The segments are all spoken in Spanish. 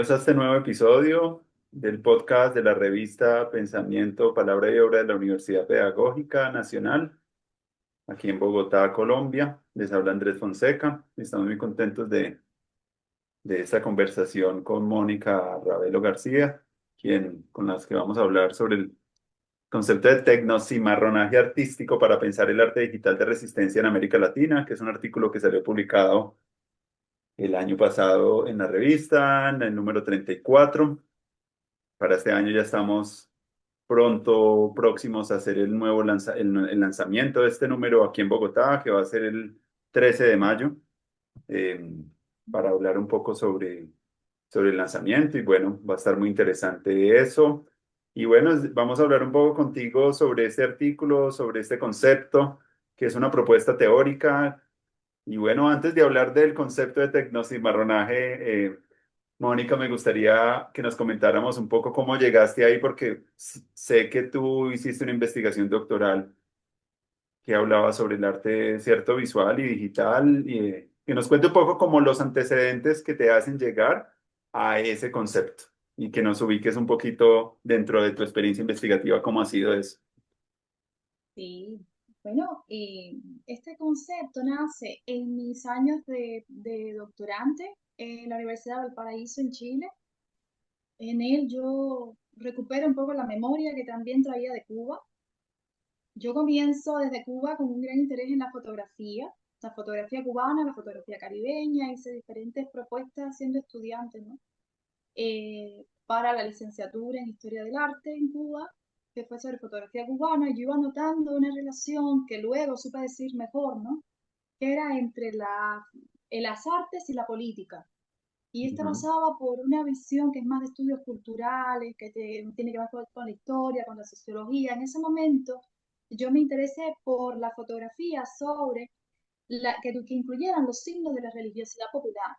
Bienvenidos a este nuevo episodio del podcast de la revista Pensamiento, Palabra y Obra de la Universidad Pedagógica Nacional, aquí en Bogotá, Colombia. Les habla Andrés Fonseca. Estamos muy contentos de esta conversación con Mónica Ravelo García, con las que vamos a hablar sobre el concepto de tecnocimarronaje artístico para pensar el arte digital de resistencia en América Latina, que es un artículo que salió publicado el año pasado en la revista, en el número 34. Para este año ya estamos próximos a hacer el nuevo el lanzamiento de este número aquí en Bogotá, que va a ser el 13 de mayo, eh, para hablar un poco sobre el lanzamiento. Y bueno, va a estar muy interesante eso. Y bueno, vamos a hablar un poco contigo sobre este artículo, sobre este concepto, que es una propuesta teórica. Y bueno, antes de hablar del concepto de tecnocimarronaje, Mónica, me gustaría que nos comentáramos un poco cómo llegaste ahí, porque sé que tú hiciste una investigación doctoral que hablaba sobre el arte, cierto, visual y digital, y que nos cuente un poco como los antecedentes que te hacen llegar a ese concepto y que nos ubiques un poquito dentro de tu experiencia investigativa, cómo ha sido eso. Sí, bueno, este concepto nace en mis años de doctorante en la Universidad del Paraíso en Chile. En él yo recupero un poco la memoria que también traía de Cuba. Yo comienzo desde Cuba con un gran interés en la fotografía cubana, la fotografía caribeña, hice diferentes propuestas siendo estudiante, ¿no? Para la licenciatura en Historia del Arte en Cuba, que fue sobre fotografía cubana. Yo iba notando una relación que luego supe decir mejor, ¿no? Que era entre las artes y la política. Y esta Ujú. pasaba por una visión que es más de estudios culturales, que tiene que ver con la historia, con la sociología. En ese momento yo me interesé por la fotografía sobre que incluyeran los signos de la religiosidad popular,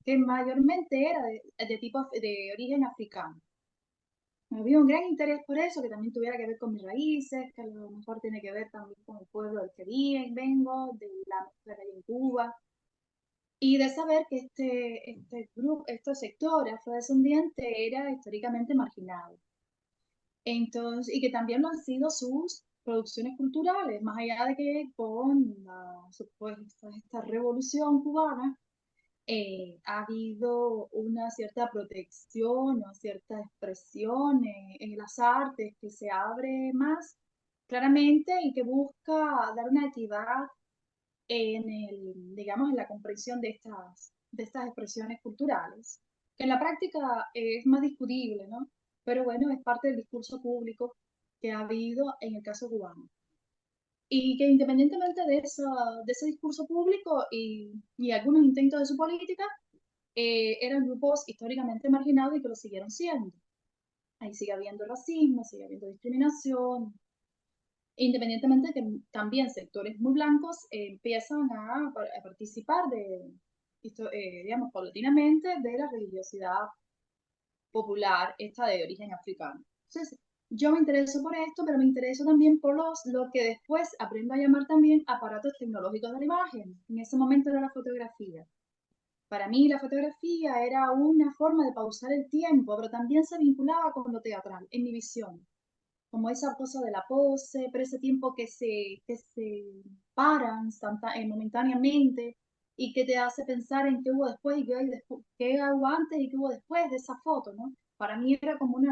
que mayormente era de tipo de origen africano. Había un gran interés por eso, que también tuviera que ver con mis raíces, que a lo mejor tiene que ver también con el pueblo del que vengo, de la mezcla que hay en Cuba, y de saber que este grupo, este sector afrodescendiente era históricamente marginado. Entonces, y que también lo han sido sus producciones culturales, más allá de que con esta revolución cubana ha habido una cierta protección o cierta expresión en las artes que se abre más claramente y que busca dar una equidad digamos, en la comprensión de estas expresiones culturales, que en la práctica es más discutible, ¿no? Pero bueno, es parte del discurso público que ha habido en el caso cubano. Y que independientemente de ese discurso público y algunos intentos de su política, eran grupos históricamente marginados y que lo siguieron siendo. Ahí sigue habiendo racismo, sigue habiendo discriminación, independientemente de que también sectores muy blancos empiezan a participar digamos, paulatinamente de la religiosidad popular, esta de origen africano. Entonces, yo me intereso por esto, pero me intereso también por lo que después aprendo a llamar también aparatos tecnológicos de la imagen. En ese momento era la fotografía. Para mí la fotografía era una forma de pausar el tiempo, pero también se vinculaba con lo teatral, en mi visión, como esa cosa de la pose, pero ese tiempo que se paran momentáneamente y que te hace pensar en qué hubo después y qué hubo antes y qué hubo después de esa foto, ¿no? Para mí era como un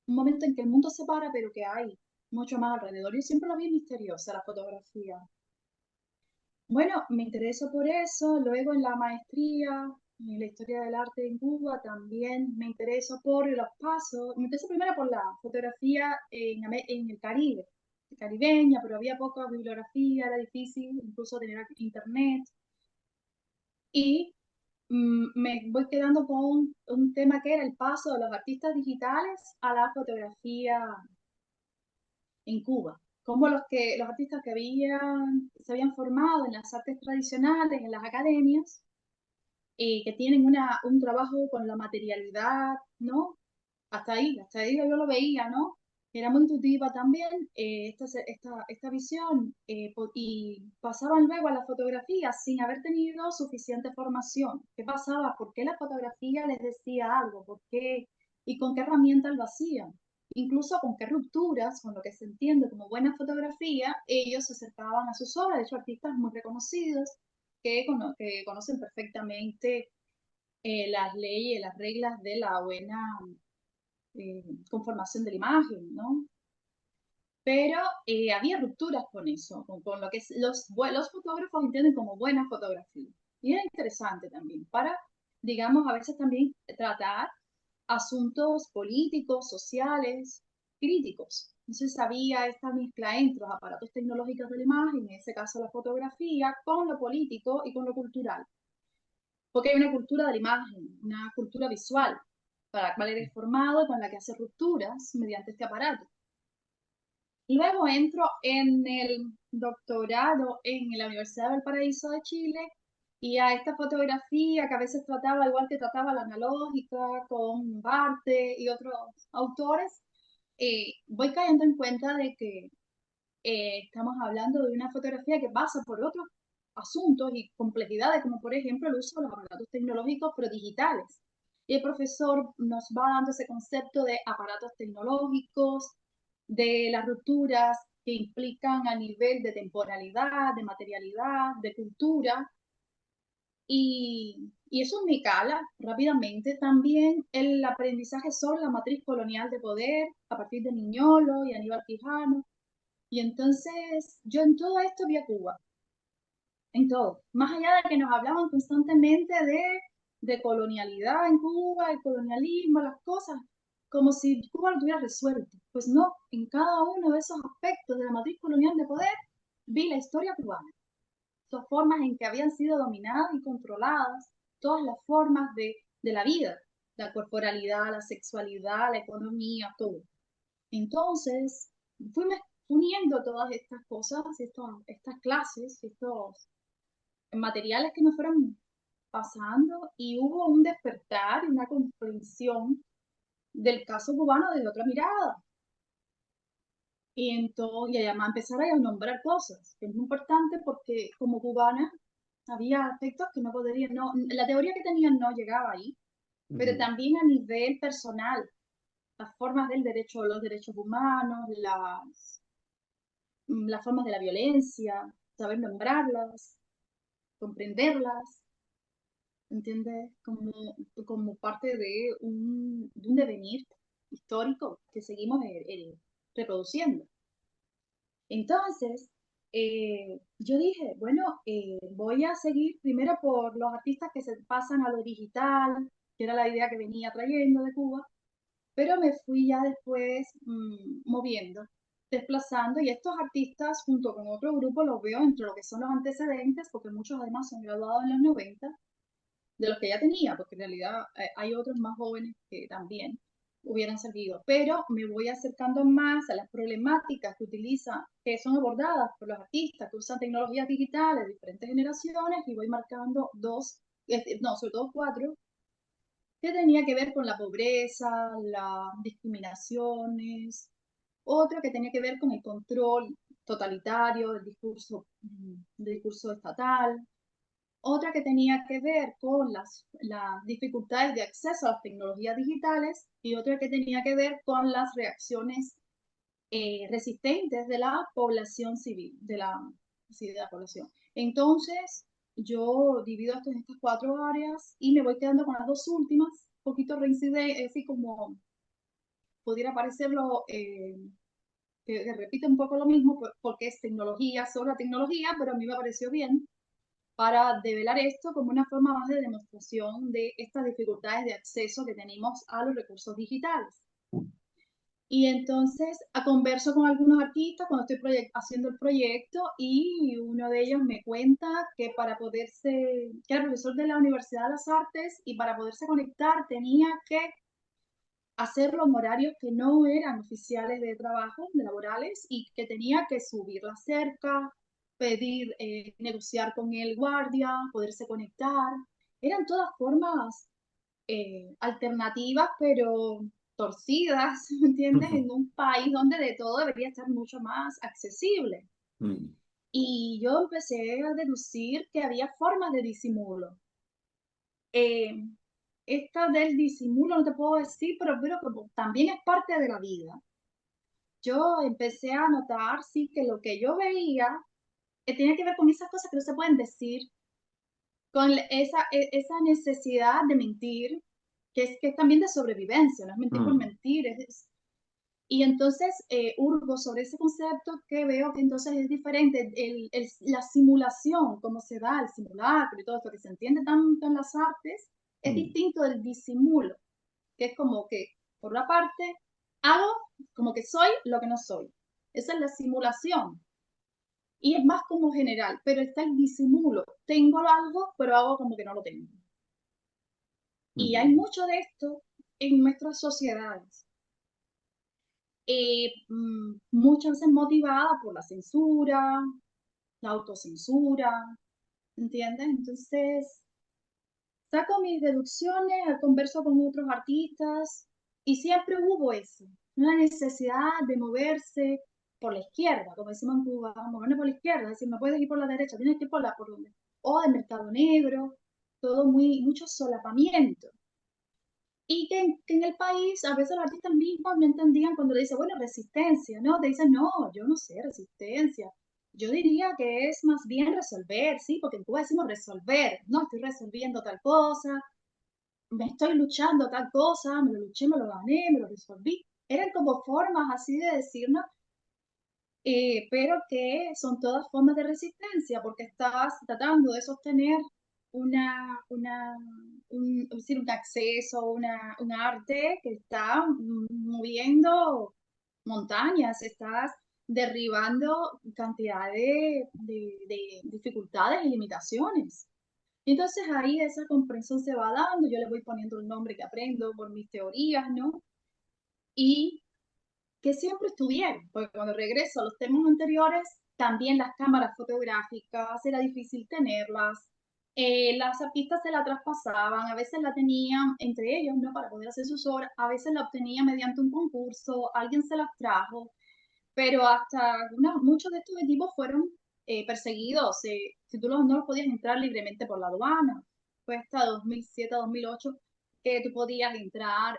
momento en que el mundo se para, pero que hay mucho más alrededor. Yo siempre la vi misteriosa, la fotografía. Bueno, me intereso por eso. Luego en la maestría, en la historia del arte en Cuba, también me intereso por los pasos. Me intereso primero por la fotografía en el Caribe, caribeña, pero había poca bibliografía, era difícil incluso tener internet. Y me voy quedando con un tema que era el paso de los artistas digitales a la fotografía en Cuba. Como los artistas que se habían formado en las artes tradicionales, en las academias, que tienen un trabajo con la materialidad, ¿no? Hasta ahí yo lo veía, ¿no? era muy intuitiva también esta visión y pasaban luego a la fotografía sin haber tenido suficiente formación. ¿Qué pasaba? ¿Por qué la fotografía les decía algo? ¿Por qué? ¿Y con qué herramientas lo hacían? Incluso con qué rupturas, con lo que se entiende como buena fotografía, ellos se acercaban a sus obras. De hecho, artistas muy reconocidos que conocen perfectamente las leyes, las reglas de la buena conformación de la imagen, ¿no? Pero había rupturas con eso, con lo que los fotógrafos entienden como buena fotografía. Y era interesante también para, digamos, a veces también tratar asuntos políticos, sociales, críticos. Entonces había esta mezcla entre los aparatos tecnológicos de la imagen, en ese caso la fotografía, con lo político y con lo cultural. Porque hay una cultura de la imagen, una cultura visual, para la cual eres formado y con la que hace rupturas mediante este aparato. Luego entro en el doctorado en la Universidad del Paraíso de Chile y a esta fotografía que a veces trataba, igual que trataba la analógica con Barte y otros autores, voy cayendo en cuenta de que estamos hablando de una fotografía que pasa por otros asuntos y complejidades, como por ejemplo el uso de los aparatos tecnológicos pero digitales. Y el profesor nos va dando ese concepto de aparatos tecnológicos, de las rupturas que implican a nivel de temporalidad, de materialidad, de cultura, y eso me cala rápidamente también el aprendizaje sobre la matriz colonial de poder a partir de Miñolo y Aníbal Quijano. Y entonces yo en todo esto vi a Cuba, en todo. Más allá de que nos hablaban constantemente de colonialidad en Cuba, el colonialismo, las cosas, como si Cuba lo tuviera resuelto. Pues no, en cada uno de esos aspectos de la matriz colonial de poder vi la historia cubana, las formas en que habían sido dominadas y controladas, todas las formas de la vida, la corporalidad, la sexualidad, la economía, todo. Entonces, fui uniendo todas estas cosas, estas clases, estos materiales que nos fueron pasando y hubo un despertar y una comprensión del caso cubano desde otra mirada. Y entonces, y además empezar a nombrar cosas, que es muy importante porque como cubana había aspectos que no podrían, no, la teoría que tenían no llegaba ahí, pero Ujú. también a nivel personal, las formas del derecho, los derechos humanos, las formas de la violencia, saber nombrarlas, comprenderlas, ¿entiendes? Como parte de un devenir histórico que seguimos reproduciendo. Entonces, yo dije, bueno, voy a seguir primero por los artistas que se pasan a lo digital, que era la idea que venía trayendo de Cuba, pero me fui ya después moviendo, desplazando, y estos artistas junto con otro grupo los veo entre lo que son los antecedentes, porque muchos además son graduados en los 90 de los que ya tenía, porque en realidad hay otros más jóvenes que también hubieran servido, pero me voy acercando más a las problemáticas que utilizan, que son abordadas por los artistas que usan tecnologías digitales de diferentes generaciones, y voy marcando dos, no, sobre todo cuatro, que tenía que ver con la pobreza, las discriminaciones, otro que tenía que ver con el control totalitario del discurso estatal, otra que tenía que ver con las dificultades de acceso a las tecnologías digitales y otra que tenía que ver con las reacciones resistentes de la población civil, sí, de la población. Entonces, yo divido esto en estas cuatro áreas y me voy quedando con las dos últimas, un poquito reincide, así como pudiera parecerlo, que repite un poco lo mismo, porque es tecnología, solo la tecnología, pero a mí me pareció bien para develar esto como una forma más de demostración de estas dificultades de acceso que tenemos a los recursos digitales. Y entonces converso con algunos artistas cuando estoy haciendo el proyecto y uno de ellos me cuenta que que era profesor de la Universidad de las Artes y para poderse conectar tenía que hacer los horarios que no eran oficiales de trabajo, de laborales, y que tenía que subir la cerca, pedir, negociar con el guardia, poderse conectar. Eran todas formas alternativas, pero torcidas, ¿me entiendes? En un país donde de todo debería estar mucho más accesible. Mm, Y yo empecé a deducir que había formas de disimulo. Eh, Esta del disimulo no te puedo decir, pero como también es parte de la vida. Yo empecé a notar, sí, que lo que yo veía tenía que ver con esas cosas que no se pueden decir, con esa necesidad de mentir, que es también de sobrevivencia, no es mentir por mm, mentir. Y entonces hurgo sobre ese concepto que veo que entonces es diferente. La simulación, cómo se da el simulacro y todo esto que se entiende tanto en las artes, es mm, distinto del disimulo, que es como que, por una parte, hago como que soy lo que no soy. Esa es la simulación. Y es más como general, pero está el disimulo. Tengo algo, pero hago como que no lo tengo. Y hay mm, mucho de esto en nuestras sociedades. Muchas veces motivada por la censura, la autocensura, ¿entiendes? Entonces, saco mis deducciones, converso con otros artistas y siempre hubo eso, una necesidad de moverse por la izquierda, como decimos en Cuba, moverme por la izquierda, es decir, no puedes ir por la derecha, tienes que ir por donde, o del mercado negro, todo mucho solapamiento. Y que en el país a veces los artistas mismos no entendían cuando le dicen, bueno, resistencia, ¿no? Te dicen, no, yo no sé, resistencia. Yo diría que es más bien resolver, ¿sí? Porque en Cuba decimos resolver, no, estoy resolviendo tal cosa, me estoy luchando tal cosa, me lo luché, me lo gané, me lo resolví. Eran como formas así de decirnos, pero que son todas formas de resistencia, porque estás tratando de sostener es decir, un acceso, un arte que está moviendo montañas, estás derribando cantidad de dificultades y limitaciones. Y entonces ahí esa comprensión se va dando, yo le voy poniendo el nombre que aprendo por mis teorías, ¿no? Y que siempre estuvieron, porque cuando regreso a los temas anteriores, también las cámaras fotográficas, era difícil tenerlas, las artistas se la traspasaban, a veces la tenían entre ellos, ¿no? Para poder hacer sus obras, a veces la obtenían mediante un concurso, alguien se las trajo, pero hasta muchos de estos equipos fueron perseguidos, si tú no los podías entrar libremente por la aduana, fue hasta 2007, 2008 que tú podías entrar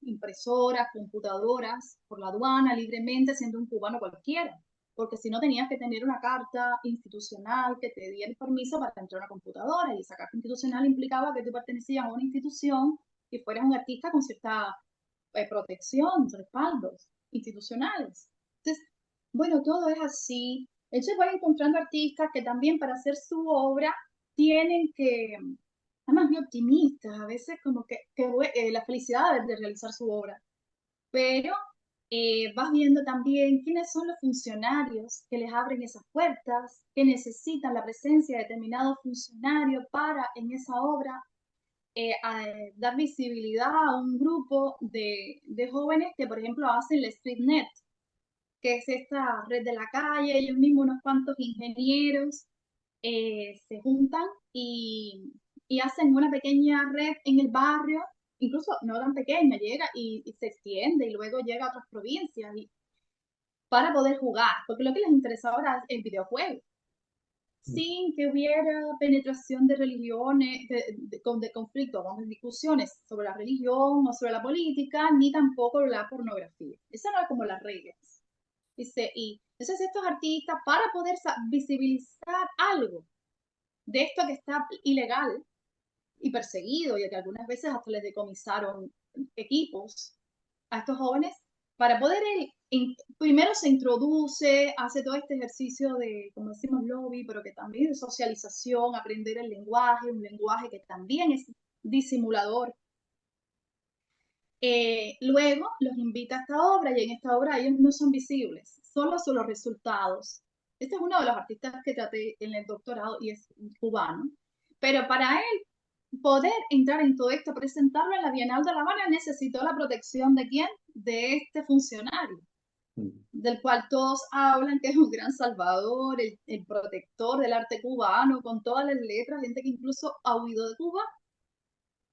impresoras, computadoras por la aduana libremente siendo un cubano cualquiera, porque si no tenías que tener una carta institucional que te diera el permiso para entrar a una computadora y esa carta institucional implicaba que tú pertenecías a una institución y fueras un artista con cierta protección, respaldos institucionales. Entonces, bueno, todo es así. Entonces voy encontrando artistas que también para hacer su obra tienen que, además bien optimistas, a veces como que la felicidad de realizar su obra, pero vas viendo también quiénes son los funcionarios que les abren esas puertas, que necesitan la presencia de determinado funcionario para en esa obra dar visibilidad a un grupo de jóvenes que, por ejemplo, hacen la StreetNet, que es esta red de la calle, ellos mismos, unos cuantos ingenieros, se juntan y hacen una pequeña red en el barrio, incluso no tan pequeña, llega y se extiende y luego llega a otras provincias para poder jugar, porque lo que les interesa ahora es el videojuego sin que hubiera penetración de religiones, de conflictos, vamos, discusiones sobre la religión o sobre la política, ni tampoco la pornografía. Esas eran como las reglas. Y entonces estos artistas, para poder visibilizar algo de esto que está ilegal y perseguido, y que algunas veces hasta les decomisaron equipos a estos jóvenes, para poder primero se introduce, hace todo este ejercicio de, como decimos, lobby, pero que también de socialización, aprender el lenguaje, un lenguaje que también es disimulador. Luego los invita a esta obra y en esta obra ellos no son visibles, solo son los resultados. Este es uno de los artistas que traté en el doctorado y es cubano. Pero para él poder entrar en todo esto, presentarlo en la Bienal de La Habana, necesitó la protección de quién? De este funcionario, mm, del cual todos hablan que es un gran salvador, el protector del arte cubano, con todas las letras, gente que incluso ha huido de Cuba,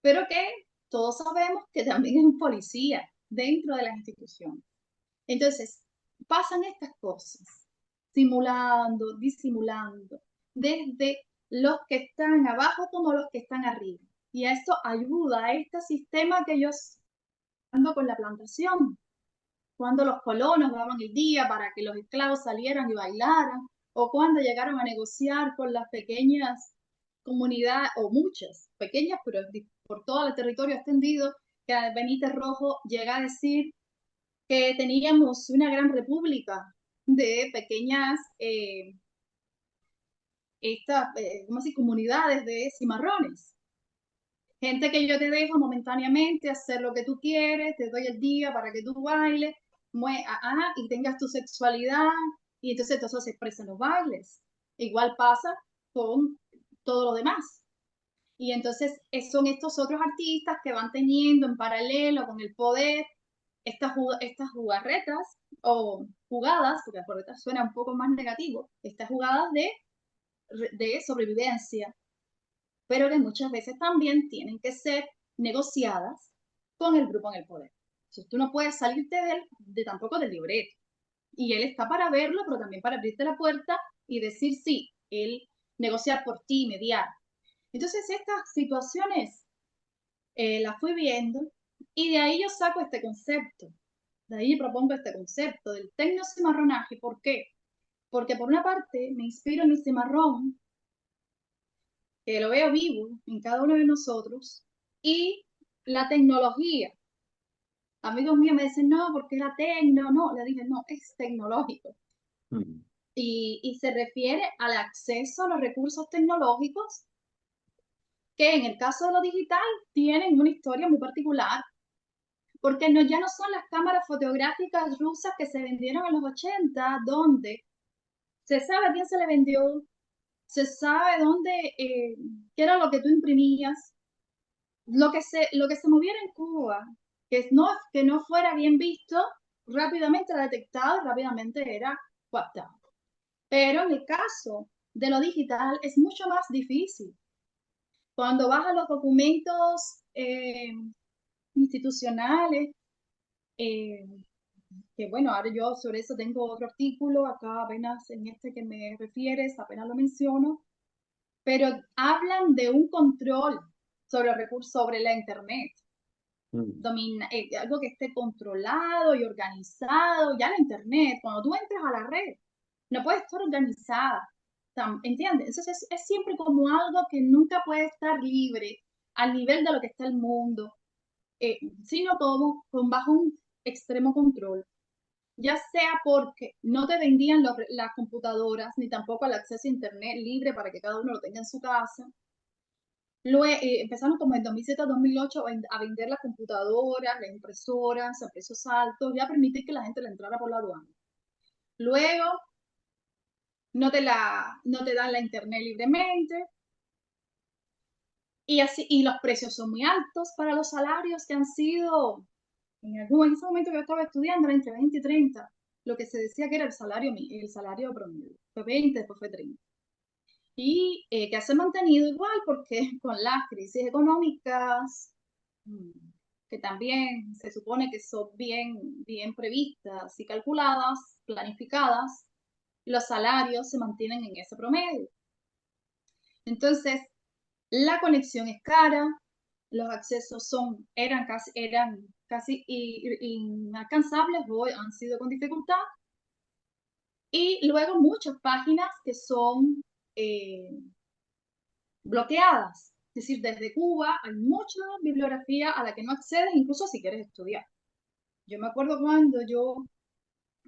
pero que todos sabemos que también es un policía dentro de las instituciones. Entonces, pasan estas cosas, simulando, disimulando, desde los que están abajo como los que están arriba. Y a esto ayuda a este sistema que ellos ando con la plantación, cuando los colonos daban el día para que los esclavos salieran y bailaran, o cuando llegaron a negociar con las pequeñas comunidades, o muchas pequeñas, pero por todo el territorio extendido, que Benítez Rojo llega a decir que teníamos una gran república de pequeñas ¿cómo así? Comunidades de cimarrones. Gente que yo te dejo momentáneamente hacer lo que tú quieres, te doy el día para que tú bailes, y tengas tu sexualidad, y entonces todo eso se expresa en los bailes. Igual pasa con todo lo demás. Y entonces son estos otros artistas que van teniendo en paralelo con el poder estas jugarretas o jugadas, porque jugarretas suena un poco más negativo, estas jugadas de sobrevivencia, pero que muchas veces también tienen que ser negociadas con el grupo en el poder. Entonces, tú no puedes salirte tampoco del libreto. Y él está para verlo, pero también para abrirte la puerta y decir sí, él negociar por ti, mediar. Entonces, estas situaciones las fui viendo y de ahí yo saco este concepto. De ahí propongo este concepto del tecnocimarronaje. ¿Por qué? Porque por una parte me inspiro en el cimarrón, que lo veo vivo en cada uno de nosotros, y la tecnología. Amigos míos me dicen, no, porque la tecno, no, le dije, no, es tecnológico. Mm. Y se refiere al acceso a los recursos tecnológicos que en el caso de lo digital tienen una historia muy particular, porque no, ya no son las cámaras fotográficas rusas que se vendieron en los 80, donde se sabe a quién se le vendió, se sabe dónde, qué era lo que tú imprimías, lo que se moviera en Cuba, que no fuera bien visto, rápidamente era detectado y rápidamente era captado. Pero en el caso de lo digital es mucho más difícil. Cuando vas a los documentos institucionales, eh, que bueno, ahora yo sobre eso tengo otro artículo, acá apenas en este que me refieres, apenas lo menciono, pero hablan de un control sobre los recursos, sobre la Internet, Mm. algo que esté controlado y organizado, ya la Internet, cuando tú entras a la red, no puede estar organizada, ¿entiendes? Entonces es siempre como algo que nunca puede estar libre al nivel de lo que está el mundo, sino todo bajo un extremo control, ya sea porque no te vendían las computadoras, ni tampoco el acceso a Internet libre para que cada uno lo tenga en su casa. Luego, empezaron como en 2007-2008 a vender las computadoras, las impresoras a precios altos, ya permitir que la gente le entrara por la aduana. Luego, no te dan la Internet libremente, y así, y los precios son muy altos para los salarios que han sido, en ese momento que yo estaba estudiando, era entre 20 y 30, lo que se decía que era el salario promedio. Fue 20, después fue 30. Y que se ha mantenido igual porque con las crisis económicas, mm, que también se supone que son bien previstas y calculadas, planificadas, los salarios se mantienen en ese promedio. Entonces, la conexión es cara, los accesos eran casi inalcanzables, hoy han sido con dificultad, y luego muchas páginas que son eh, bloqueadas. Es decir, desde Cuba hay mucha bibliografía a la que no accedes, incluso si quieres estudiar. Yo me acuerdo cuando yo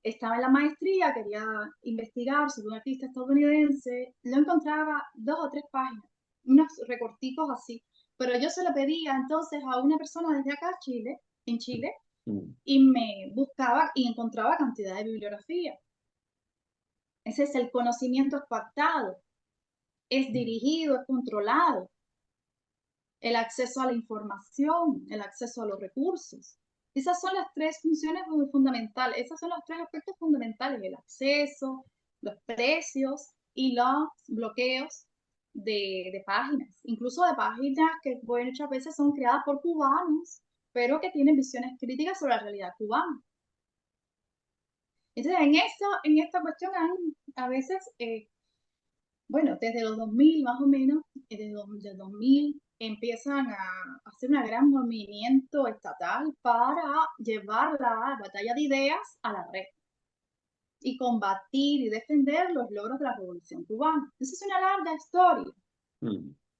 estaba en la maestría, quería investigar sobre un artista estadounidense, lo encontraba 2 o 3 páginas, unos recorticos así, pero yo se lo pedía entonces a una persona desde acá, Chile, en Chile, Mm. y me buscaba y encontraba cantidad de bibliografía. Ese es el conocimiento pactado, es dirigido, es controlado. El acceso a la información, el acceso a los recursos. Esas son las 3 funciones fundamentales, esos son los 3 aspectos fundamentales, el acceso, los precios y los bloqueos de páginas, incluso de páginas que muchas veces son creadas por cubanos, pero que tienen visiones críticas sobre la realidad cubana. Entonces, en esta cuestión a veces, bueno, desde los 2000 más o menos, desde el 2000 empiezan a hacer un gran movimiento estatal para llevar la batalla de ideas a la red y combatir y defender los logros de la Revolución Cubana. Esa es una larga historia,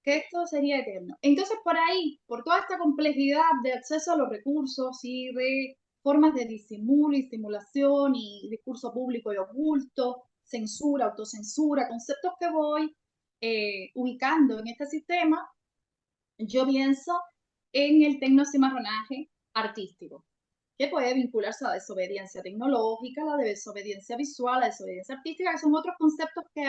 que esto sería eterno. Entonces, por ahí, por toda esta complejidad de acceso a los recursos y de formas de disimulo y simulación y discurso público y oculto, censura, autocensura, conceptos que voy ubicando en este sistema, yo pienso en el tecnocimarronaje artístico, que puede vincularse a la desobediencia tecnológica, la desobediencia visual, la desobediencia artística, que son otros conceptos que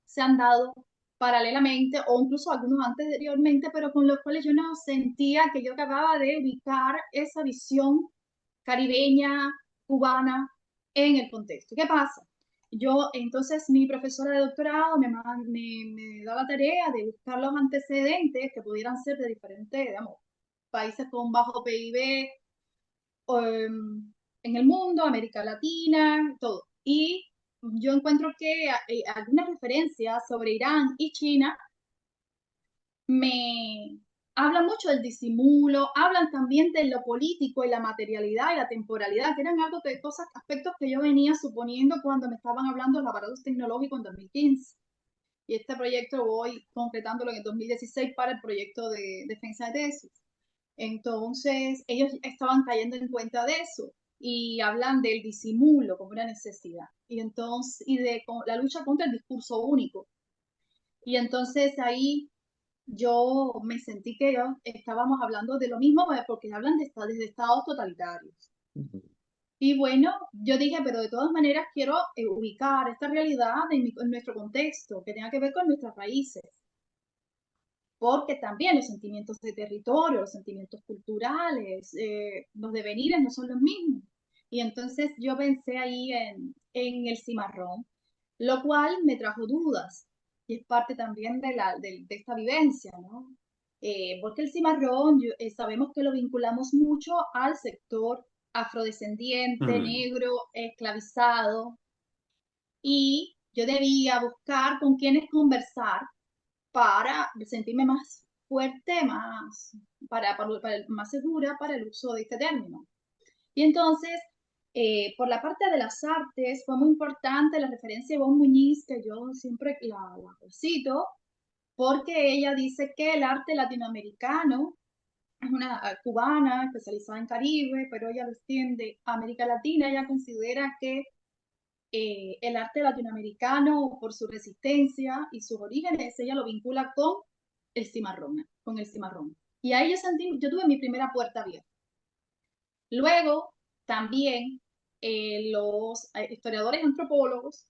se han dado paralelamente o incluso algunos anteriormente, pero con los cuales yo no sentía que yo acababa de ubicar esa visión caribeña, cubana en el contexto. ¿Qué pasa? Yo, entonces, mi profesora de doctorado me da la tarea de buscar los antecedentes que pudieran ser de diferentes, digamos, países con bajo PIB en el mundo, América Latina, todo. Y yo encuentro que algunas referencias sobre Irán y China me hablan mucho del disimulo, hablan también de lo político y la materialidad y la temporalidad, que eran algo de cosas, aspectos que yo venía suponiendo cuando me estaban hablando del aparato tecnológico en 2015. Y este proyecto voy concretándolo en el 2016 para el proyecto de defensa de tesis. Entonces, ellos estaban cayendo en cuenta de eso y hablan del disimulo como una necesidad y entonces y de la lucha contra el discurso único. Y entonces ahí yo me sentí que estábamos hablando de lo mismo porque hablan desde estados totalitarios. Y bueno, yo dije, pero de todas maneras quiero ubicar esta realidad en nuestro contexto, que tenga que ver con nuestras raíces, porque también los sentimientos de territorio, los sentimientos culturales, los devenires no son los mismos. Y entonces yo pensé ahí en el cimarrón, lo cual me trajo dudas y es parte también de esta vivencia, ¿no? Porque el cimarrón sabemos que lo vinculamos mucho al sector afrodescendiente, negro, esclavizado, y yo debía buscar con quienes conversar para sentirme más fuerte, más segura para el uso de este término. Y entonces, por la parte de las artes, fue muy importante la referencia de Ivonne Muñiz, que yo siempre la cito, porque ella dice que el arte latinoamericano es una cubana especializada en Caribe, pero ella lo extiende a América Latina. Ella considera que el arte latinoamericano, por su resistencia y sus orígenes, ella lo vincula con el cimarrón. Y ahí yo tuve mi primera puerta abierta. Luego, también los historiadores antropólogos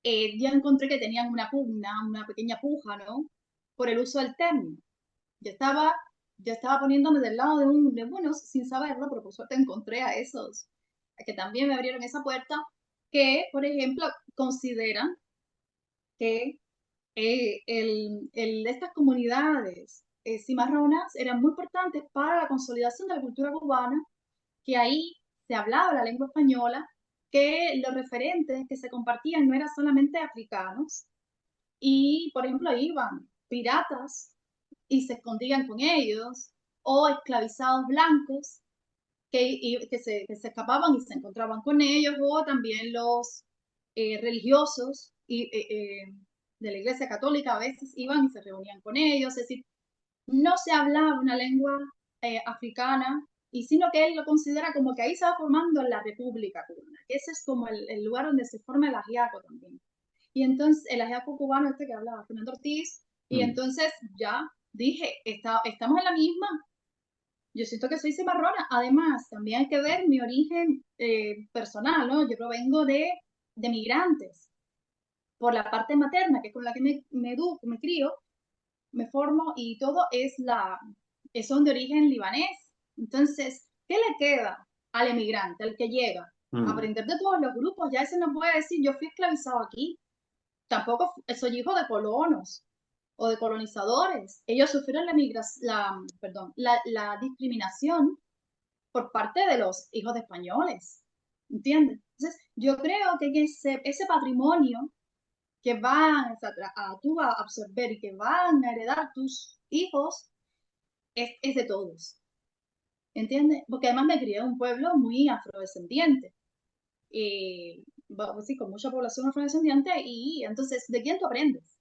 ya encontré que tenían una pugna, una pequeña puja, ¿no? Por el uso del término. Yo estaba poniéndome del lado de buenos sin saberlo, pero por suerte encontré a esos que también me abrieron esa puerta, que, por ejemplo, consideran que estas comunidades cimarronas eran muy importantes para la consolidación de la cultura cubana, que ahí se hablaba la lengua española, que los referentes que se compartían no eran solamente africanos, y por ejemplo iban piratas y se escondían con ellos, o esclavizados blancos que se escapaban y se encontraban con ellos, o también los religiosos de la Iglesia Católica a veces iban y se reunían con ellos, es decir, no se hablaba una lengua africana, y sino que él lo considera como que ahí se va formando la República Cubana, que ese es como el lugar donde se forma el ajiaco también. Y entonces el ajiaco cubano este que hablaba Fernando Ortiz, y entonces ya dije, estamos en la misma. Yo siento que soy cimarrona. Además, también hay que ver mi origen personal, ¿no? Yo provengo de migrantes. Por la parte materna, que es con la que me educo, me crío, me formo y todo son de origen libanés. Entonces, ¿qué le queda al emigrante, al que llega? Aprender de todos los grupos. Ya ese no puede decir, yo fui esclavizado aquí. Tampoco soy hijo de colonos. o de colonizadores. Ellos sufrieron la discriminación por parte de los hijos de españoles, ¿entiendes? Entonces, yo creo que ese patrimonio que van tú a absorber y que van a heredar tus hijos es de todos, ¿entiendes? Porque además me crié en un pueblo muy afrodescendiente, sí, con mucha población afrodescendiente, y entonces, ¿de quién tú aprendes?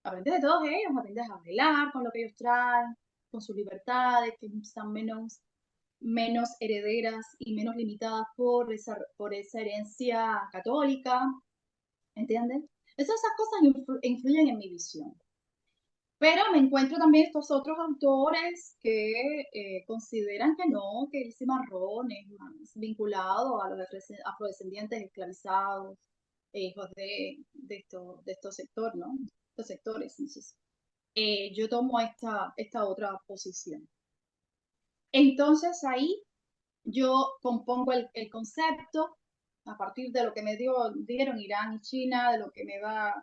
Aprendes de todos ellos, aprendes a bailar con lo que ellos traen, con sus libertades, que están menos herederas y menos limitadas por esa herencia católica, ¿entiendes? Esas cosas influyen en mi visión. Pero me encuentro también estos otros autores que consideran que no, que el cimarrón es más vinculado a los afrodescendientes esclavizados, hijos de estos sectores, ¿no? Estos sectores. Entonces, yo tomo esta otra posición. Entonces ahí yo compongo el concepto a partir de lo que me dieron Irán y China, de lo que me da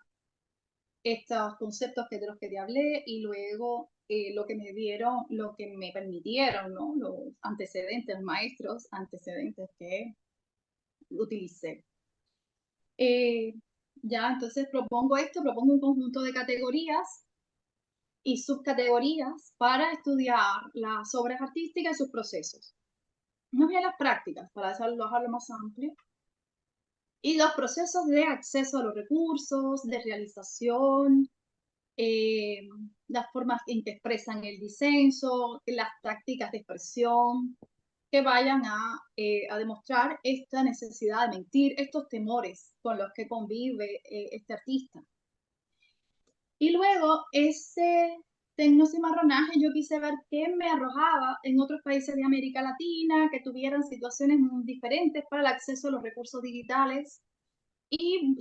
estos conceptos de los que te hablé, y luego lo que me dieron, lo que me permitieron, ¿no? Los antecedentes, maestros antecedentes que utilicé. Ya, entonces propongo un conjunto de categorías y subcategorías para estudiar las obras artísticas y sus procesos. Más bien las prácticas, para dejarlo más amplio, y los procesos de acceso a los recursos, de realización, eh, las formas en que expresan el disenso, las tácticas de expresión, que vayan a demostrar esta necesidad de mentir, estos temores con los que convive este artista. Y luego ese tecnocimarronaje yo quise ver qué me arrojaba en otros países de América Latina que tuvieran situaciones diferentes para el acceso a los recursos digitales, y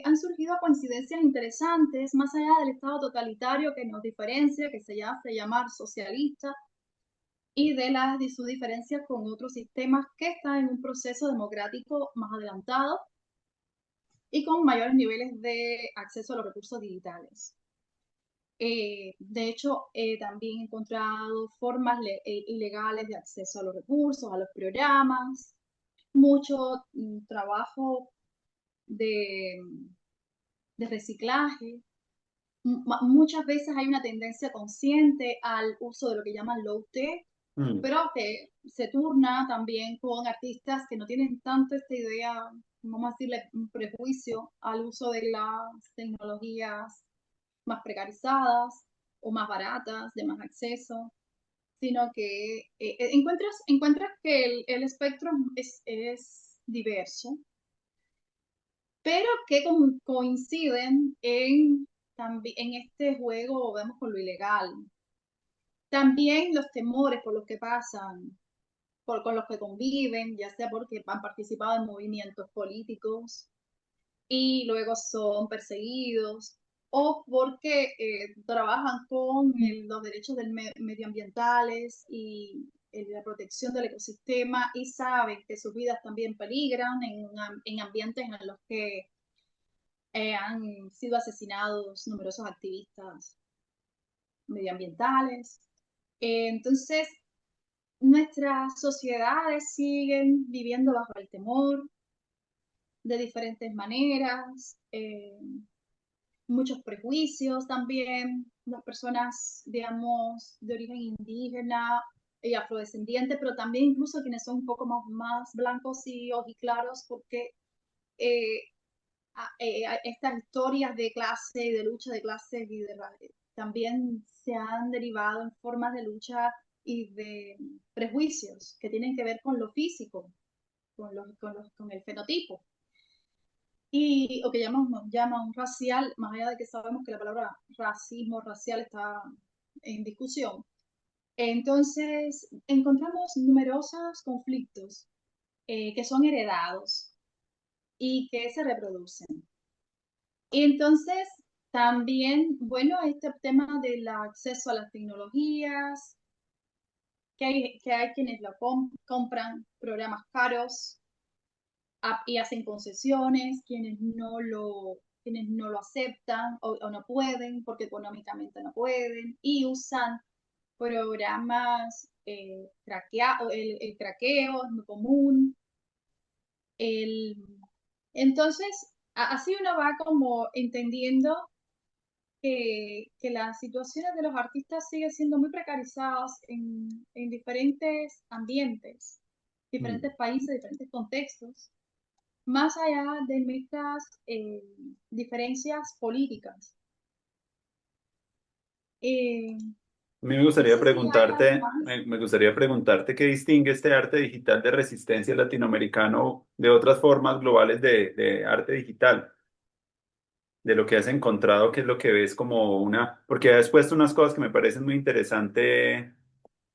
han surgido coincidencias interesantes más allá del Estado totalitario que nos diferencia, que se hace llamar socialista, y de sus diferencias con otros sistemas que están en un proceso democrático más adelantado y con mayores niveles de acceso a los recursos digitales. De hecho, también he encontrado formas ilegales de acceso a los recursos, a los programas, mucho trabajo de, de reciclaje. Muchas veces hay una tendencia consciente al uso de lo que llaman low-tech, pero que se turna también con artistas que no tienen tanto esta idea, vamos a decirle, un prejuicio al uso de las tecnologías más precarizadas o más baratas, de más acceso, sino que encuentras que el espectro es diverso, pero que coinciden en este juego, vemos, con lo ilegal. También los temores por los que pasan, con los que conviven, ya sea porque han participado en movimientos políticos y luego son perseguidos, o porque trabajan con los derechos medioambientales y la protección del ecosistema, y saben que sus vidas también peligran en ambientes en los que han sido asesinados numerosos activistas medioambientales. Entonces, nuestras sociedades siguen viviendo bajo el temor de diferentes maneras, muchos prejuicios también. Las personas, digamos, de origen indígena y afrodescendiente, pero también incluso quienes son un poco más blancos y ojiclaros, porque eh, estas historias de clase y de lucha de clases también se han derivado en formas de lucha y de prejuicios que tienen que ver con lo físico, con el fenotipo, o que llaman racial, más allá de que sabemos que la palabra racismo, racial está en discusión. Entonces, encontramos numerosos conflictos que son heredados y que se reproducen. Y entonces, también, bueno, este tema del acceso a las tecnologías, que hay quienes lo compran programas caros y hacen concesiones, quienes no lo quienes no lo aceptan o no pueden porque económicamente no pueden y usan programas el craqueo es muy común. El, entonces, así uno va como entendiendo que las situaciones de los artistas siguen siendo muy precarizadas en diferentes ambientes, Mm. diferentes países, diferentes contextos, más allá de nuestras diferencias políticas. Eh, A mí me no gustaría sé si hay algo preguntarte, más. me gustaría preguntarte qué distingue este arte digital de resistencia latinoamericano de otras formas globales de arte digital, de lo que has encontrado, qué es lo que ves como una, porque has puesto unas cosas que me parecen muy interesantes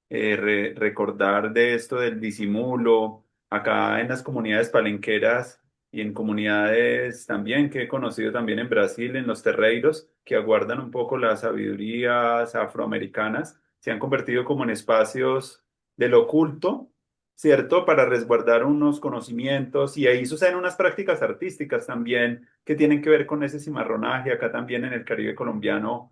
recordar de esto del disimulo, acá en las comunidades palenqueras y en comunidades también que he conocido también en Brasil, en los terreiros, que aguardan un poco las sabidurías afroamericanas, se han convertido como en espacios del oculto, ¿cierto? Para resguardar unos conocimientos y ahí suceden unas prácticas artísticas también que tienen que ver con ese cimarronaje, acá también en el Caribe colombiano.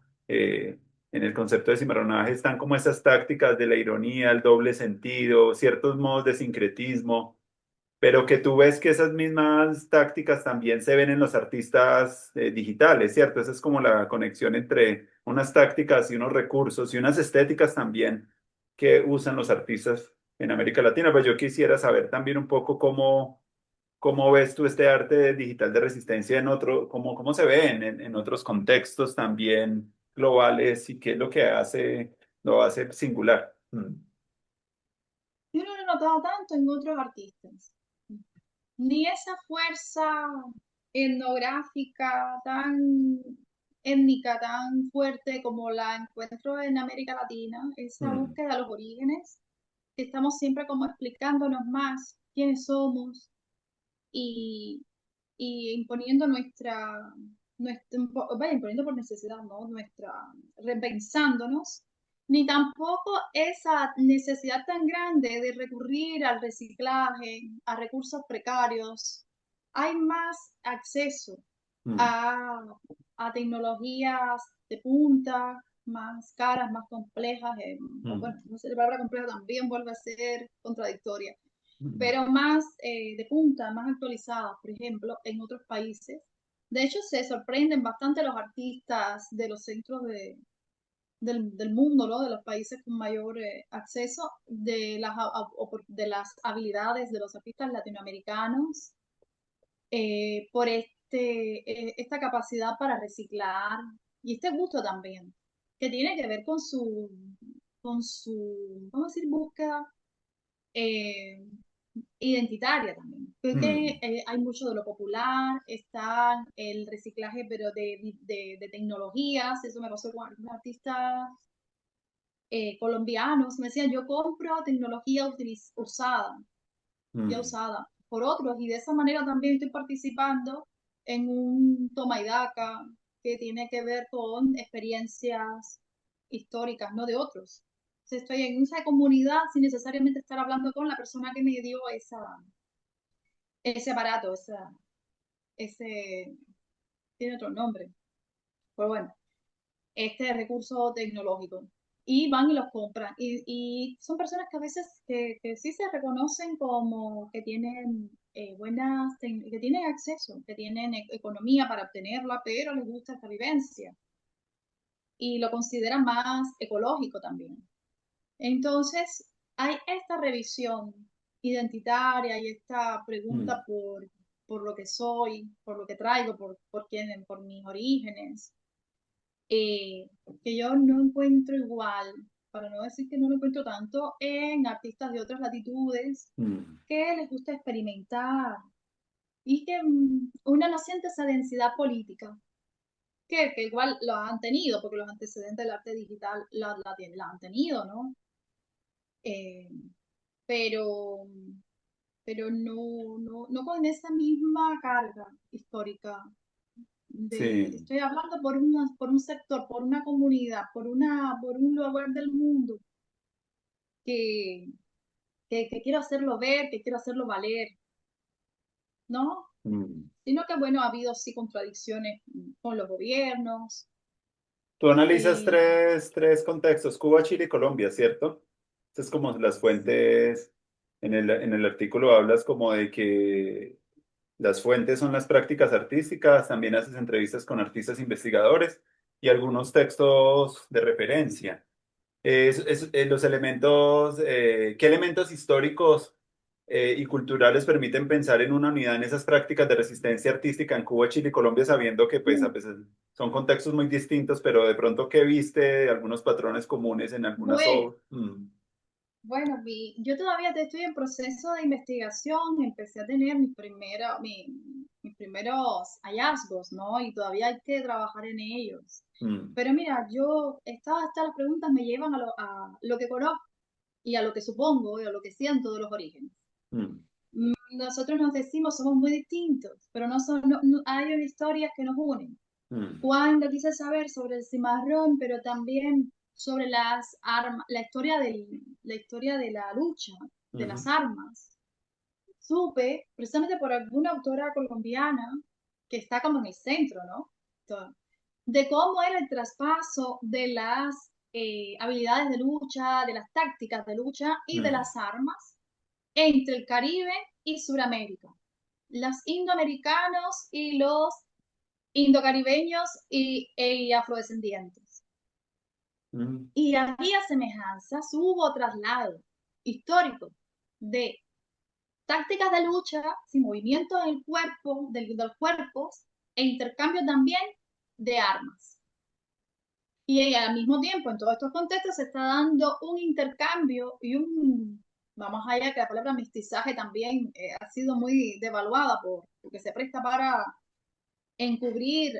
En el concepto de cimarronaje están como esas tácticas de la ironía, el doble sentido, ciertos modos de sincretismo, pero que tú ves que esas mismas tácticas también se ven en los artistas digitales, ¿cierto? Esa es como la conexión entre unas tácticas y unos recursos y unas estéticas también que usan los artistas en América Latina. Pues yo quisiera saber también un poco cómo ves tú este arte digital de resistencia en otro, cómo se ve en otros contextos también globales y qué es lo que lo hace singular. Mm. Yo no lo he notado tanto en otros artistas. Ni esa fuerza etnográfica tan étnica, tan fuerte como la encuentro en América Latina, esa Mm. búsqueda de los orígenes, que estamos siempre como explicándonos más quiénes somos y, y imponiendo vaya, imponiendo por necesidad, ¿no? Repensándonos, ni tampoco esa necesidad tan grande de recurrir al reciclaje, a recursos precarios. Hay más acceso Mm. a, a tecnologías de punta, más caras, más complejas, o Mm. bueno, no sé, la palabra compleja también vuelve a ser contradictoria, Mm. pero más de punta, más actualizadas, por ejemplo, en otros países. De hecho, se sorprenden bastante los artistas de los centros del mundo, ¿no? De los países con mayor acceso, de las habilidades de los artistas latinoamericanos, por esta capacidad para reciclar y este gusto también, que tiene que ver con su, vamos a decir, búsqueda eh, identitaria también. Creo que Mm. hay mucho de lo popular, está el reciclaje, pero de tecnologías. Eso me pasó con algunos artistas colombianos. Me decían, yo compro tecnología usada, ya Mm. usada por otros, y de esa manera también estoy participando en un toma y daca que tiene que ver con experiencias históricas, no de otros. Entonces, estoy en esa comunidad sin necesariamente estar hablando con la persona que me dio ese aparato, ese, tiene otro nombre, pero bueno, este recurso tecnológico. Y van y los compran. Y son personas que a veces que sí se reconocen como que tienen que tienen acceso, que tienen economía para obtenerla, pero les gusta esta vivencia y lo consideran más ecológico también. Entonces, hay esta revisión identitaria y esta Mm. pregunta por lo que soy, por lo que traigo, por mis orígenes, eh, que yo no encuentro igual, para no decir que no lo encuentro tanto, en artistas de otras latitudes Mm. que les gusta experimentar y que una no siente esa densidad política, que igual lo han tenido, porque los antecedentes del arte digital la han tenido, ¿no? Eh, pero, pero no con esa misma carga histórica. Sí, Estoy hablando por un sector, por una comunidad, por un lugar del mundo que, que quiero hacerlo ver, que quiero hacerlo valer, ¿no? mm. sino que, bueno, ha habido sí contradicciones con los gobiernos. Tú analizas Y tres contextos, Cuba, Chile y Colombia, ¿cierto? Estas es como las fuentes, en el artículo hablas como de que las fuentes son las prácticas artísticas, también haces entrevistas con artistas investigadores y algunos textos de referencia. Los elementos, ¿qué elementos históricos y culturales permiten pensar en una unidad en esas prácticas de resistencia artística en Cuba, Chile y Colombia, sabiendo que pues, a veces son contextos muy distintos, pero de pronto qué viste, algunos patrones comunes en algunas bueno, obras? Mm, bueno, yo todavía estoy en proceso de investigación, empecé a tener mis primeros hallazgos, ¿no? Y todavía hay que trabajar en ellos. mm, Pero mira, estas las preguntas me llevan a lo que conozco y a lo que supongo y a lo que siento de los orígenes. mm, Nosotros nos decimos somos muy distintos, pero hay historias que nos unen. mm, Cuando quise saber sobre el cimarrón, pero también sobre las armas, la historia de la lucha, de las ujú, armas, supe, precisamente por alguna autora colombiana, que está como en el centro, ¿no? De cómo era el traspaso de las habilidades de lucha, de las tácticas de lucha y de mm, las armas entre el Caribe y Sudamérica. Los indoamericanos y los indocaribeños y afrodescendientes. mm, Y había semejanzas, hubo traslado histórico de tácticas de lucha, sin movimiento del cuerpo, de los cuerpos, e intercambio también de armas. Y al mismo tiempo, en todos estos contextos, se está dando un intercambio y vamos allá, que la palabra mestizaje también ha sido muy devaluada porque se presta para encubrir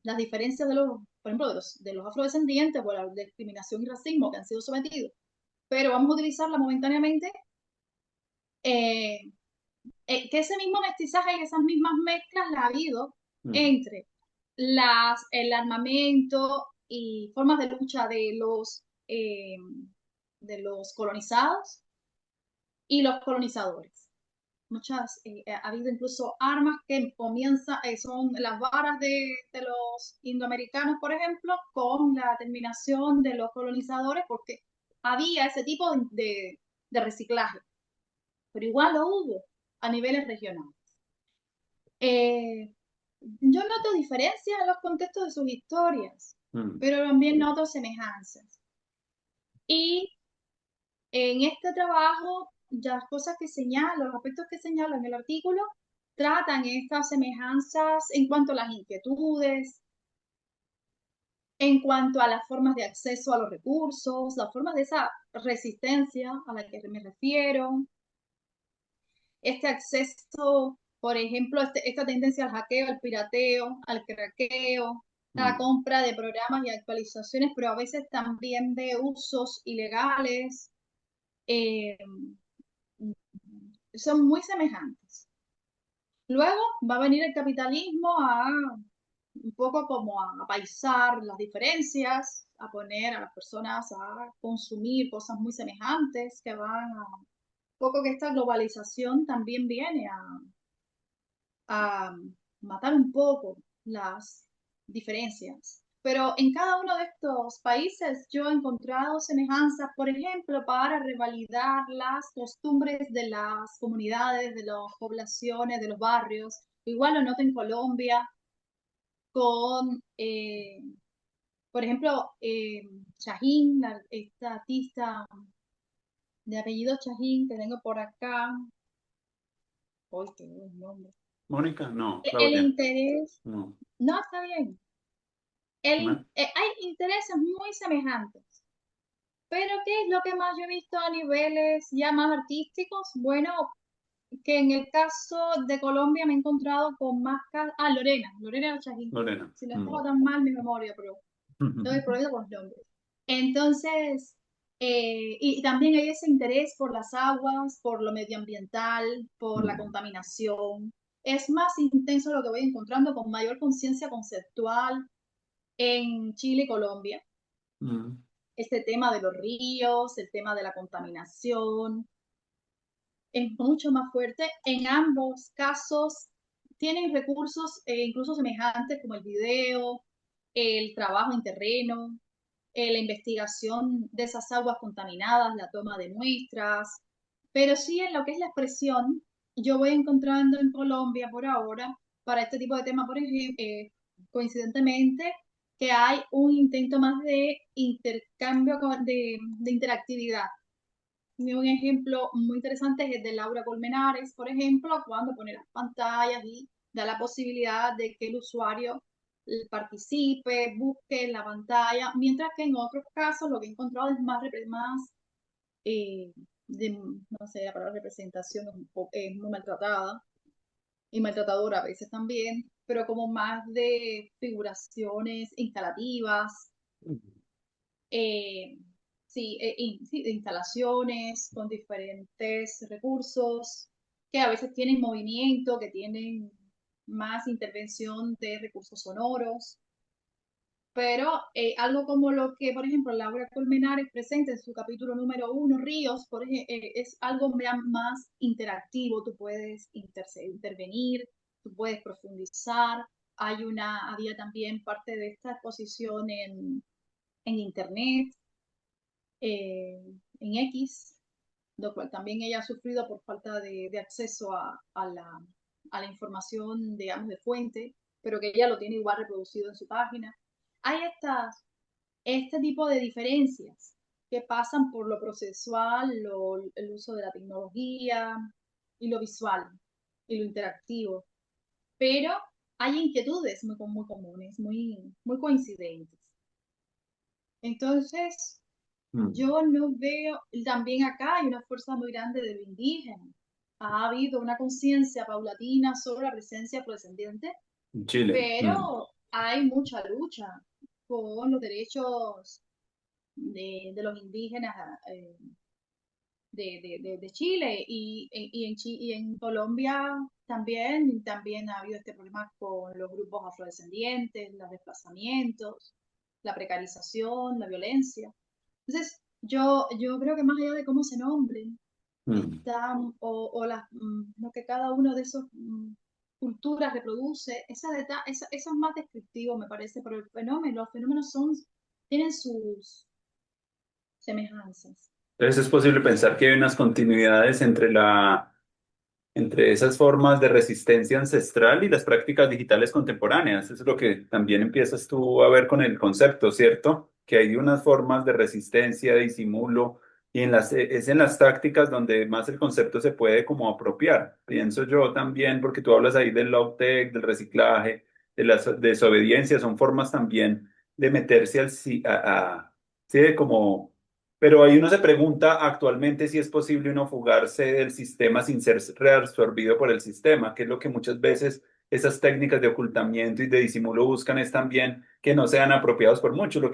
las diferencias por ejemplo, de los afrodescendientes por la discriminación y racismo que han sido sometidos. Pero vamos a utilizarla momentáneamente, eh, que ese mismo mestizaje y esas mismas mezclas la ha habido mm, entre el armamento y formas de lucha de los colonizados y los colonizadores. Ha habido incluso armas que comienzan, son las varas de los indoamericanos, por ejemplo, con la terminación de los colonizadores, porque había ese tipo de reciclaje, pero igual lo hubo a niveles regionales. Eh, yo noto diferencias en los contextos de sus historias, mm. pero también noto semejanzas. Y en este trabajo, las cosas que señalo, los aspectos que señalo en el artículo, tratan estas semejanzas en cuanto a las inquietudes, en cuanto a las formas de acceso a los recursos, las formas de esa resistencia a la que me refiero, este acceso, por ejemplo, esta tendencia al hackeo, al pirateo, al craqueo, la Mm, compra de programas y actualizaciones, pero a veces también de usos ilegales. Eh, Son muy semejantes. Luego va a venir el capitalismo a un poco como a paisar las diferencias, a poner a las personas a consumir cosas muy semejantes que van a un poco que esta globalización también viene a matar un poco las diferencias. Pero en cada uno de estos países yo he encontrado semejanzas, por ejemplo, para revalidar las costumbres de las comunidades, de las poblaciones, de los barrios. Igual lo noto en Colombia con, por ejemplo, Shahin, esta artista de apellido Shahin que tengo por acá. Hoy tengo el nombre. Mónica, no, El Claudia, interés, no. no está bien. Hay intereses muy semejantes, pero ¿qué es lo que más yo he visto a niveles ya más artísticos? Bueno, que en el caso de Colombia me he encontrado con más Lorena Chajín. Lorena. Si no estaba Mm. tan mal mi memoria, pero no hay problema con los nombres. Entonces, y también hay ese interés por las aguas, por lo medioambiental, por la Mm, contaminación. Es más intenso lo que voy encontrando con mayor conciencia conceptual en Chile y Colombia. mm, Este tema de los ríos, el tema de la contaminación, es mucho más fuerte. En ambos casos tienen recursos incluso semejantes como el video, el trabajo en terreno, la investigación de esas aguas contaminadas, la toma de muestras, pero sí en lo que es la expresión, yo voy encontrando en Colombia por ahora, para este tipo de temas, por ejemplo, coincidentemente, que hay un intento más de intercambio, de interactividad. Y un ejemplo muy interesante es el de Laura Colmenares, por ejemplo, cuando pone las pantallas y da la posibilidad de que el usuario participe, busque en la pantalla, mientras que en otros casos lo que he encontrado es más eh, de, no sé, la palabra representación es muy maltratada y maltratadora a veces también, pero como más de figuraciones instalativas, eh, sí, sí, de instalaciones con diferentes recursos que a veces tienen movimiento, que tienen más intervención de recursos sonoros, pero algo como lo que, por ejemplo, Laura Colmenares presenta en su capítulo número 1, Ríos, por ejemplo, es algo más interactivo, tú puedes intervenir, tú puedes profundizar. Había también parte de esta exposición en internet, en X, lo cual también ella ha sufrido por falta de acceso a la información, digamos, de fuente, pero que ella lo tiene igual reproducido en su página. Hay este tipo de diferencias que pasan por lo procesual, el uso de la tecnología y lo visual y lo interactivo, pero hay inquietudes muy comunes, muy coincidentes. Entonces, Mm. yo no veo, también acá hay una fuerza muy grande de lo indígena. Ha habido una conciencia paulatina sobre la presencia afrodescendiente, En Chile. Mm. pero hay mucha lucha con los derechos de los indígenas de Chile y en Colombia también ha habido este problema con los grupos afrodescendientes, los desplazamientos, la precarización, la violencia. Entonces, yo creo que más allá de cómo se nombren, Mm. están, lo que cada uno de esos culturas reproduce, eso es más descriptivo, me parece, pero los fenómenos tienen sus semejanzas. Entonces es posible pensar que hay unas continuidades entre esas formas de resistencia ancestral y las prácticas digitales contemporáneas. Eso es lo que también empiezas tú a ver con el concepto, ¿cierto? Que hay unas formas de resistencia, de disimulo, y es en las tácticas donde más el concepto se puede como apropiar. Pienso yo también, porque tú hablas ahí del low tech, del reciclaje, de la desobediencia, son formas también de meterse sí, de como pero ahí uno se pregunta actualmente si es posible uno fugarse del sistema sin ser reabsorbido por el sistema, que es lo que muchas veces esas técnicas de ocultamiento y de disimulo buscan es también que no sean apropiados por muchos.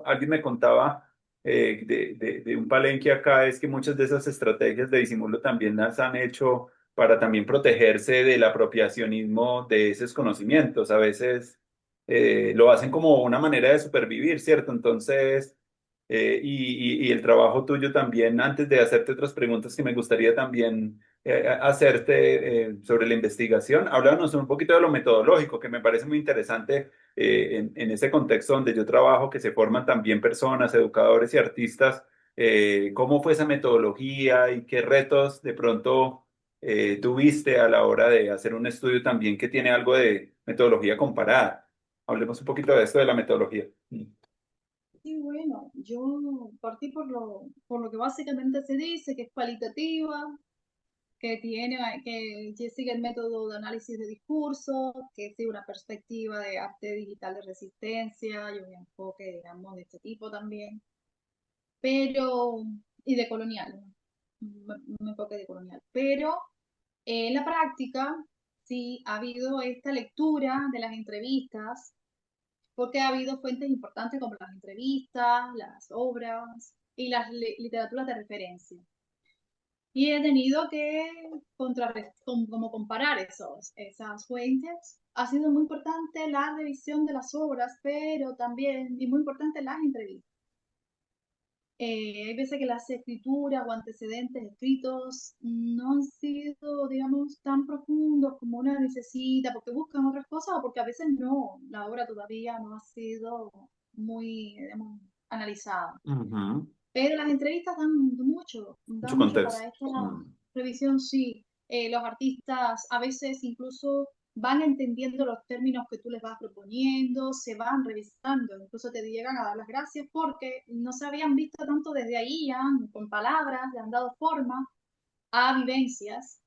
Alguien me contaba de un palenque acá es que muchas de esas estrategias de disimulo también las han hecho para también protegerse del apropiacionismo de esos conocimientos. A veces lo hacen como una manera de supervivir, ¿cierto? Entonces y el trabajo tuyo también, antes de hacerte otras preguntas que me gustaría también hacerte sobre la investigación, háblanos un poquito de lo metodológico, que me parece muy interesante en ese contexto donde yo trabajo, que se forman también personas, educadores y artistas. ¿Cómo fue esa metodología y qué retos de pronto tuviste a la hora de hacer un estudio también que tiene algo de metodología comparada? Hablemos un poquito de esto de la metodología. Sí, bueno, yo partí por lo que básicamente se dice, que es cualitativa, que sigue el método de análisis de discurso, que sigue una perspectiva de arte digital de resistencia y un enfoque, digamos, de este tipo también, pero, y de colonial, ¿no? Un enfoque de colonial. Pero en la práctica, sí ha habido esta lectura de las entrevistas porque ha habido fuentes importantes como las entrevistas, las obras y las literaturas de referencia. Y he tenido que como comparar esas fuentes. Ha sido muy importante la revisión de las obras, pero también, y muy importante las entrevistas. Hay veces que las escrituras o antecedentes escritos no han sido, digamos, tan profundos como una necesita, porque buscan otras cosas o porque a veces no, la obra todavía no ha sido muy, digamos, analizada. Ujú. Pero las entrevistas Mucho dan mucho para contexto. esta Mm. revisión, sí. Los artistas a veces incluso van entendiendo los términos que tú les vas proponiendo, se van revisando, incluso te llegan a dar las gracias porque no se habían visto tanto desde ahí, ya con palabras, le han dado forma a vivencias.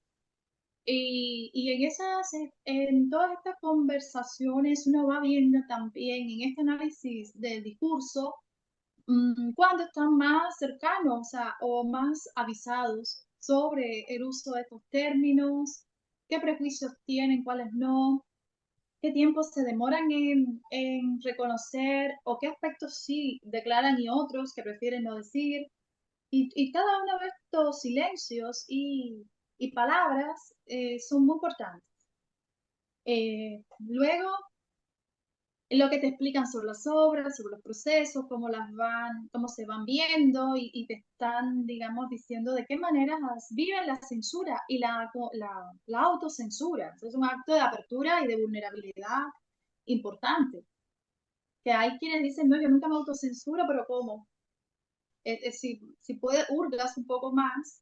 En todas estas conversaciones uno va viendo también en este análisis del discurso cuando están más cercanos, o sea, o más avisados sobre el uso de estos términos, qué prejuicios tienen, cuáles no, qué tiempo se demoran en reconocer o qué aspectos sí declaran y otros que prefieren no decir. Y cada uno de estos silencios y palabras son muy importantes. Luego, lo que te explican sobre las obras, sobre los procesos, cómo se van viendo y te están, digamos, diciendo de qué manera viven la censura y la autocensura. Es un acto de apertura y de vulnerabilidad importante. Que hay quienes dicen, no, yo nunca me autocensuro, pero ¿cómo? Si puede, hurgas un poco más,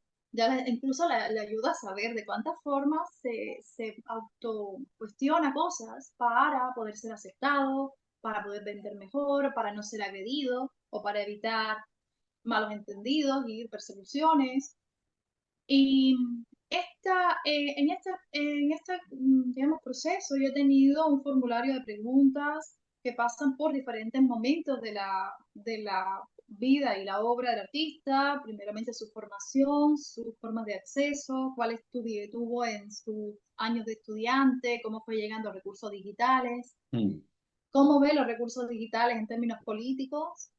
incluso le ayuda a saber de cuántas formas se autocuestiona cosas para poder ser aceptado, para poder vender mejor, para no ser agredido o para evitar malos entendidos y persecuciones. Y en este, digamos, proceso yo he tenido un formulario de preguntas que pasan por diferentes momentos de la vida y la obra del artista, primeramente su formación, sus formas de acceso, cuál tuvo en sus años de estudiante, cómo fue llegando a recursos digitales, Mm. cómo ve los recursos digitales en términos políticos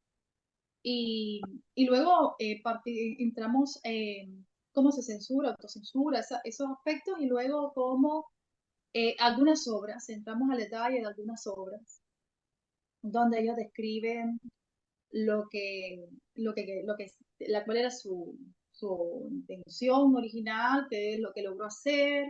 y, y luego entramos en cómo se censura, autocensura, esos aspectos, y luego cómo algunas obras, entramos al detalle de algunas obras, donde ellos describen lo que, cuál era su intención original, qué es lo que logró hacer,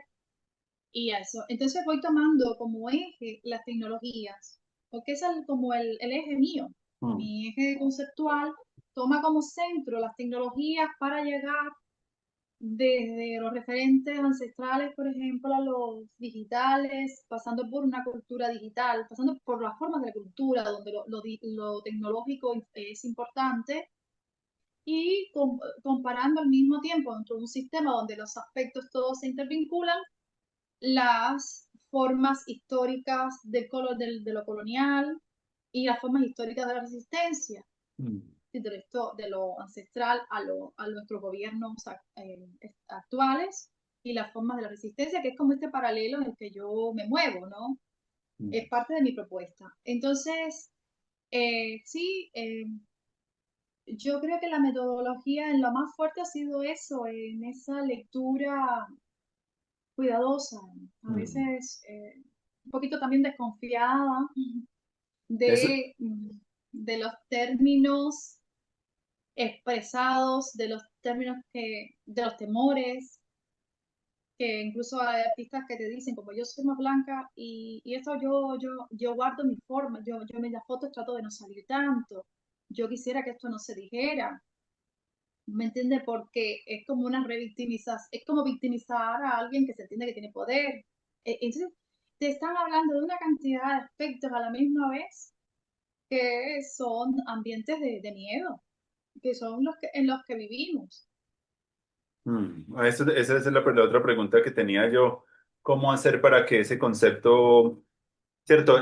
y eso. Entonces voy tomando como eje las tecnologías, porque es como el eje mío, Mm. mi eje conceptual toma como centro las tecnologías para llegar desde los referentes ancestrales, por ejemplo, a los digitales, pasando por una cultura digital, pasando por las formas de la cultura, donde lo tecnológico es importante, y comparando al mismo tiempo dentro de un sistema donde los aspectos todos se intervinculan, las formas históricas de lo colonial y las formas históricas de la resistencia, Mm. de lo ancestral a nuestros gobiernos actuales y las formas de la resistencia, que es como este paralelo en el que yo me muevo, ¿no? Mm. Es parte de mi propuesta. Entonces, sí, yo creo que la metodología en lo más fuerte ha sido eso, en esa lectura cuidadosa, a Mm. veces un poquito también desconfiada Eso, de los términos expresados, de los términos de los temores, que incluso hay artistas que te dicen, como yo soy más blanca y eso yo guardo mi forma, yo en las fotos trato de no salir tanto, yo quisiera que esto no se dijera, ¿me entiende? Porque es como una revictimización, es como victimizar a alguien que se entiende que tiene poder. Entonces, te están hablando de una cantidad de aspectos a la misma vez que son ambientes de miedo, que son en los que vivimos. esa es la otra pregunta que tenía yo. ¿Cómo hacer para que ese concepto, cierto,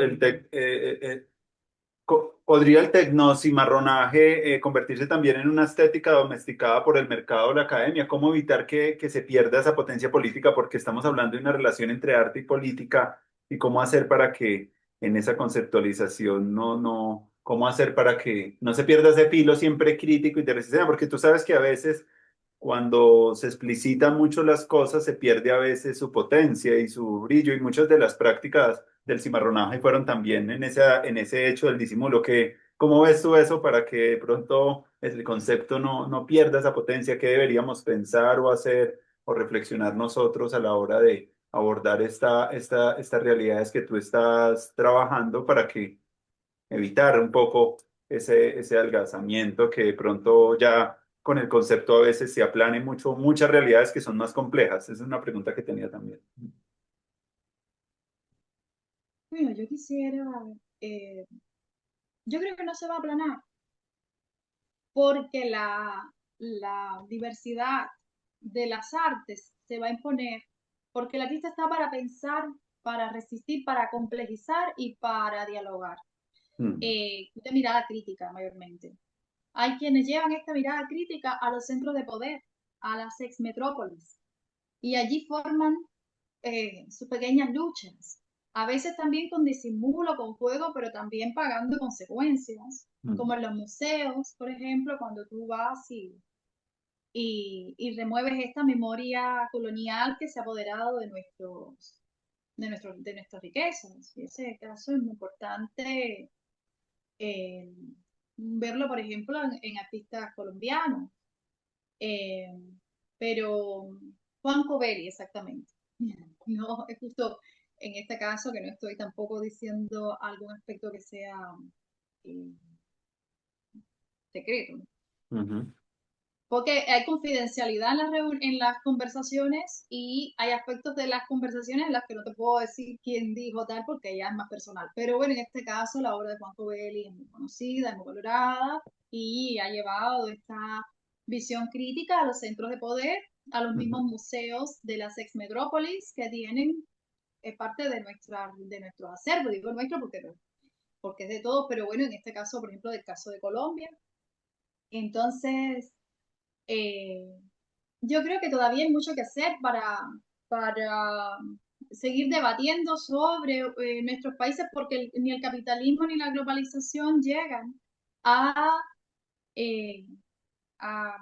podría el tecnocimarronaje convertirse también en una estética domesticada por el mercado o la academia? ¿Cómo evitar que se pierda esa potencia política? Porque estamos hablando de una relación entre arte y política y cómo hacer para que en esa conceptualización cómo hacer para que no se pierda ese filo siempre crítico y de resistencia, porque tú sabes que a veces cuando se explicitan mucho las cosas, se pierde a veces su potencia y su brillo, y muchas de las prácticas del cimarronaje fueron también en ese hecho del disimulo. ¿Cómo ves tú eso para que de pronto el concepto no pierda esa potencia. ¿Qué deberíamos pensar o hacer o reflexionar nosotros a la hora de abordar estas realidades que tú estás trabajando para que evitar un poco ese adelgazamiento que de pronto ya con el concepto a veces se aplane mucho, muchas realidades que son más complejas? Esa es una pregunta que tenía también. Bueno, yo quisiera, eh, yo creo que no se va a aplanar porque la diversidad de las artes se va a imponer, porque el artista está para pensar, para resistir, para complejizar y para dialogar. Mm, De mirada crítica mayormente. Hay quienes llevan esta mirada crítica a los centros de poder, a las ex metrópolis, y allí forman sus pequeñas luchas, a veces también con disimulo, con juego, pero también pagando consecuencias, como mm, en los museos, por ejemplo, cuando tú vas y remueves esta memoria colonial que se ha apoderado de nuestras riquezas. Y ese caso es muy importante eh, verlo, por ejemplo, en artistas colombianos. Eh, pero Juan Covelli, exactamente. No, es justo en este caso que no estoy tampoco diciendo algún aspecto que sea eh, secreto, ¿no? ujú, Porque hay confidencialidad en las conversaciones y hay aspectos de las conversaciones en las que no te puedo decir quién dijo tal porque ya es más personal. Pero bueno, en este caso la obra de Juan Covelli es muy conocida, es muy valorada y ha llevado esta visión crítica a los centros de poder, a los mismos ujú, museos de las ex metrópolis que tienen parte de nuestro acervo, digo nuestro porque es de todos, pero bueno, en este caso, por ejemplo, del caso de Colombia. Entonces, eh, yo creo que todavía hay mucho que hacer para seguir debatiendo sobre nuestros países porque ni el capitalismo ni la globalización llegan a, eh, a,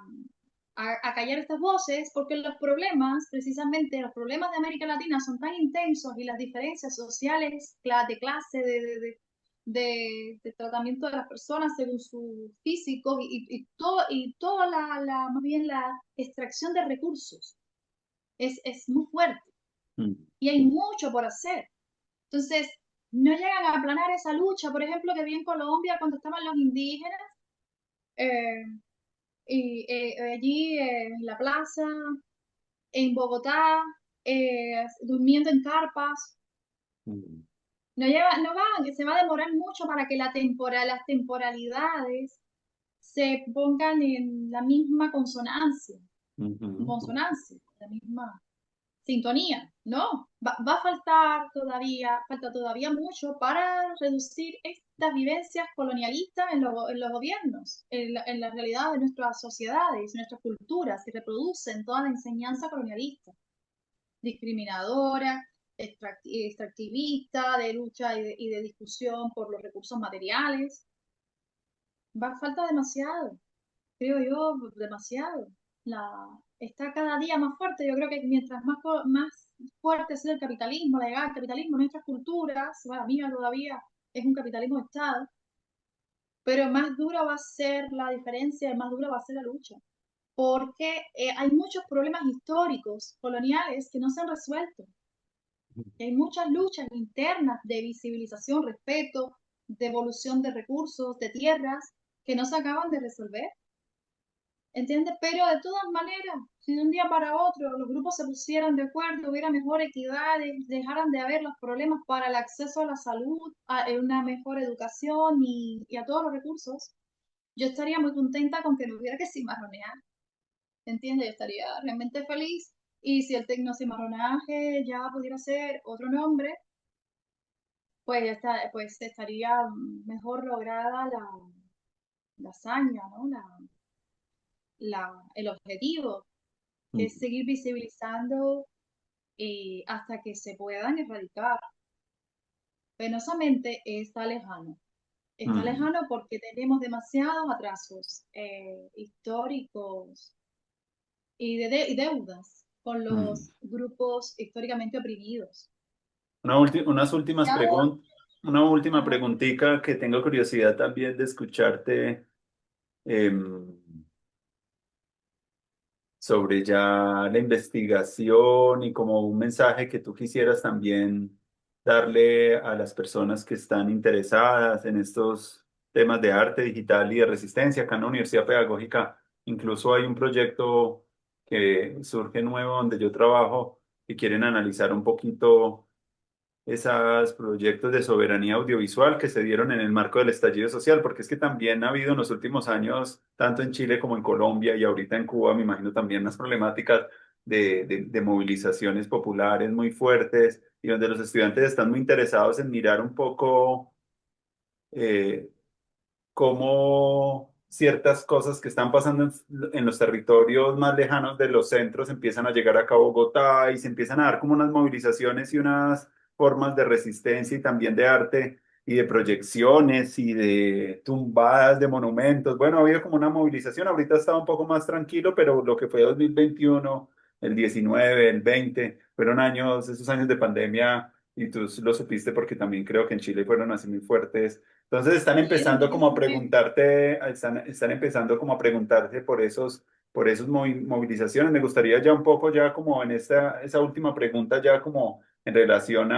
a callar estas voces porque los problemas, precisamente los problemas de América Latina son tan intensos y las diferencias sociales de clase, de tratamiento de las personas según su físico y toda más bien la extracción de recursos es muy fuerte mm, y hay mucho por hacer. Entonces, no llegan a aplanar esa lucha, por ejemplo, que vi en Colombia cuando estaban los indígenas eh, allí en la plaza, en Bogotá, durmiendo en carpas. mm, No va, se va a demorar mucho para que las temporalidades se pongan en la misma ujú, la misma sintonía. No, va a falta todavía mucho para reducir estas vivencias colonialistas en los gobiernos, en la realidad de nuestras sociedades, nuestras culturas, que reproducen toda la enseñanza colonialista, discriminadora, extractivista, de lucha y de discusión por los recursos materiales. Falta demasiado, creo yo, demasiado. Está cada día más fuerte. Yo creo que mientras más fuerte sea el capitalismo, la llegada del capitalismo, nuestras culturas, bueno, la mía todavía es un capitalismo de Estado, pero más dura va a ser la diferencia y más dura va a ser la lucha. Porque hay muchos problemas históricos, coloniales, que no se han resuelto. Hay muchas luchas internas de visibilización, respeto, devolución de recursos, de tierras, que no se acaban de resolver. ¿Entiendes? Pero de todas maneras, si de un día para otro los grupos se pusieran de acuerdo, hubiera mejor equidad, dejaran de haber los problemas para el acceso a la salud, a una mejor educación y a todos los recursos, yo estaría muy contenta con que no hubiera que cimarronear. ¿Entiendes? Yo estaría realmente feliz. Y si el tecnocimarronaje ya pudiera ser otro nombre, pues, pues estaría mejor lograda la hazaña, ¿no? El objetivo, que mm, es seguir visibilizando hasta que se puedan erradicar. Penosamente está lejano. Está mm, lejano porque tenemos demasiados atrasos históricos y deudas con mm. los grupos históricamente oprimidos. Unas últimas Demasiado. preguntas, una última Ajá. preguntita que tengo curiosidad también de escucharte em, sobre ya la investigación y como un mensaje que tú quisieras también darle a las personas que están interesadas en estos temas de arte digital y de resistencia. Acá en la Universidad Pedagógica incluso hay un proyecto que surge nuevo donde yo trabajo y quieren analizar un poquito esos proyectos de soberanía audiovisual que se dieron en el marco del estallido social, porque es que también ha habido en los últimos años, tanto en Chile como en Colombia y ahorita en Cuba, me imagino también las problemáticas de movilizaciones populares muy fuertes y donde los estudiantes están muy interesados en mirar un poco eh, cómo ciertas cosas que están pasando en los territorios más lejanos de los centros empiezan a llegar acá a Bogotá y se empiezan a dar como unas movilizaciones y unas formas de resistencia y también de arte y de proyecciones y de tumbadas de monumentos. Bueno, había como una movilización, ahorita estaba un poco más tranquilo, pero lo que fue 2021, el 19, el 20, fueron años, esos años de pandemia y tú lo supiste porque también creo que en Chile fueron así muy fuertes. Entonces están Sí, empezando como a definitivamente. preguntarte, están empezando como a preguntarte por esos movilizaciones. Me gustaría ya un poco ya como en esa última pregunta ya como en relación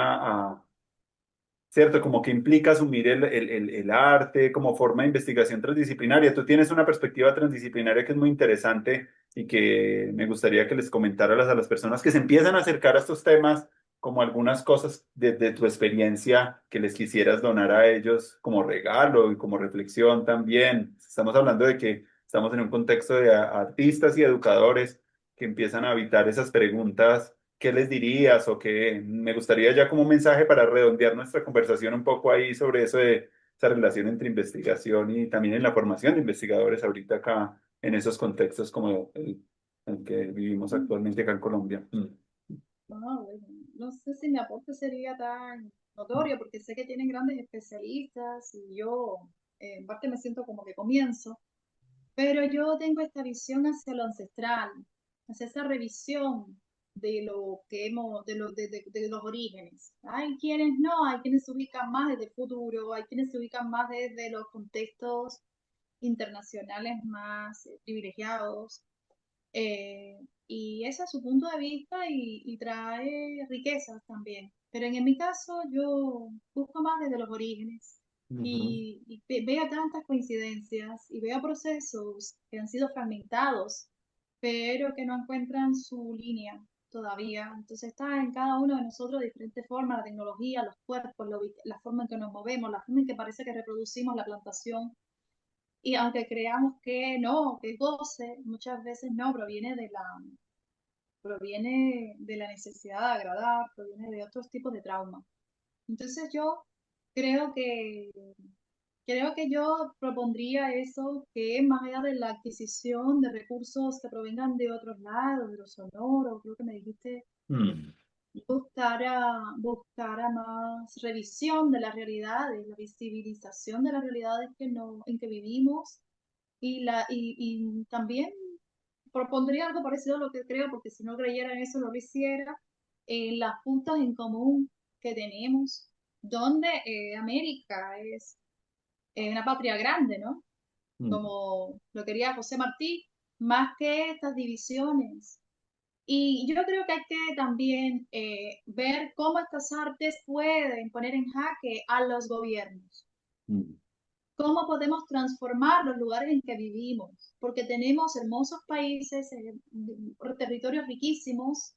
¿cierto? Como que implica asumir el arte como forma de investigación transdisciplinaria. Tú tienes una perspectiva transdisciplinaria que es muy interesante y que me gustaría que les comentaras a las personas que se empiezan a acercar a estos temas, como algunas cosas de tu experiencia que les quisieras donar a ellos como regalo y como reflexión también. Estamos hablando de que estamos en un contexto de artistas y educadores que empiezan a habitar esas preguntas. ¿Qué les dirías o qué? Me gustaría ya como un mensaje para redondear nuestra conversación un poco ahí sobre eso de esa relación entre investigación y también en la formación de investigadores ahorita acá en esos contextos como el que vivimos actualmente acá en Colombia. Ah, bueno, no sé si mi aporte sería tan notorio porque sé que tienen grandes especialistas y yo en parte me siento como que comienzo, pero yo tengo esta visión hacia lo ancestral, hacia esa revisión de lo que hemos, de los orígenes. Hay quienes no, hay quienes se ubican más desde el futuro, hay quienes se ubican más desde los contextos internacionales más privilegiados. eh, y ese es su punto de vista y trae riquezas también. Pero en mi caso yo busco más desde los orígenes Ujú, veo tantas coincidencias y veo procesos que han sido fragmentados, pero que no encuentran su línea todavía. Entonces está en cada uno de nosotros de diferentes formas, la tecnología, los cuerpos, la forma en que nos movemos, la forma en que parece que reproducimos la plantación. Y aunque creamos que no, que es goce, muchas veces no, proviene de la necesidad de agradar, proviene de otros tipos de trauma. Entonces yo creo que creo que yo propondría eso, que más allá de la adquisición de recursos que provengan de otros lados, de lo sonoro, creo que me dijiste, mm, buscara más revisión de las realidades, la visibilización de las realidades que no, en que vivimos y también propondría algo parecido a lo que creo, porque si no creyera en eso no lo hiciera, las puntas en común que tenemos, donde América es una patria grande, ¿no? mm, Como lo quería José Martí, más que estas divisiones. Y yo creo que hay que también ver cómo estas artes pueden poner en jaque a los gobiernos, mm, cómo podemos transformar los lugares en que vivimos, porque tenemos hermosos países, territorios riquísimos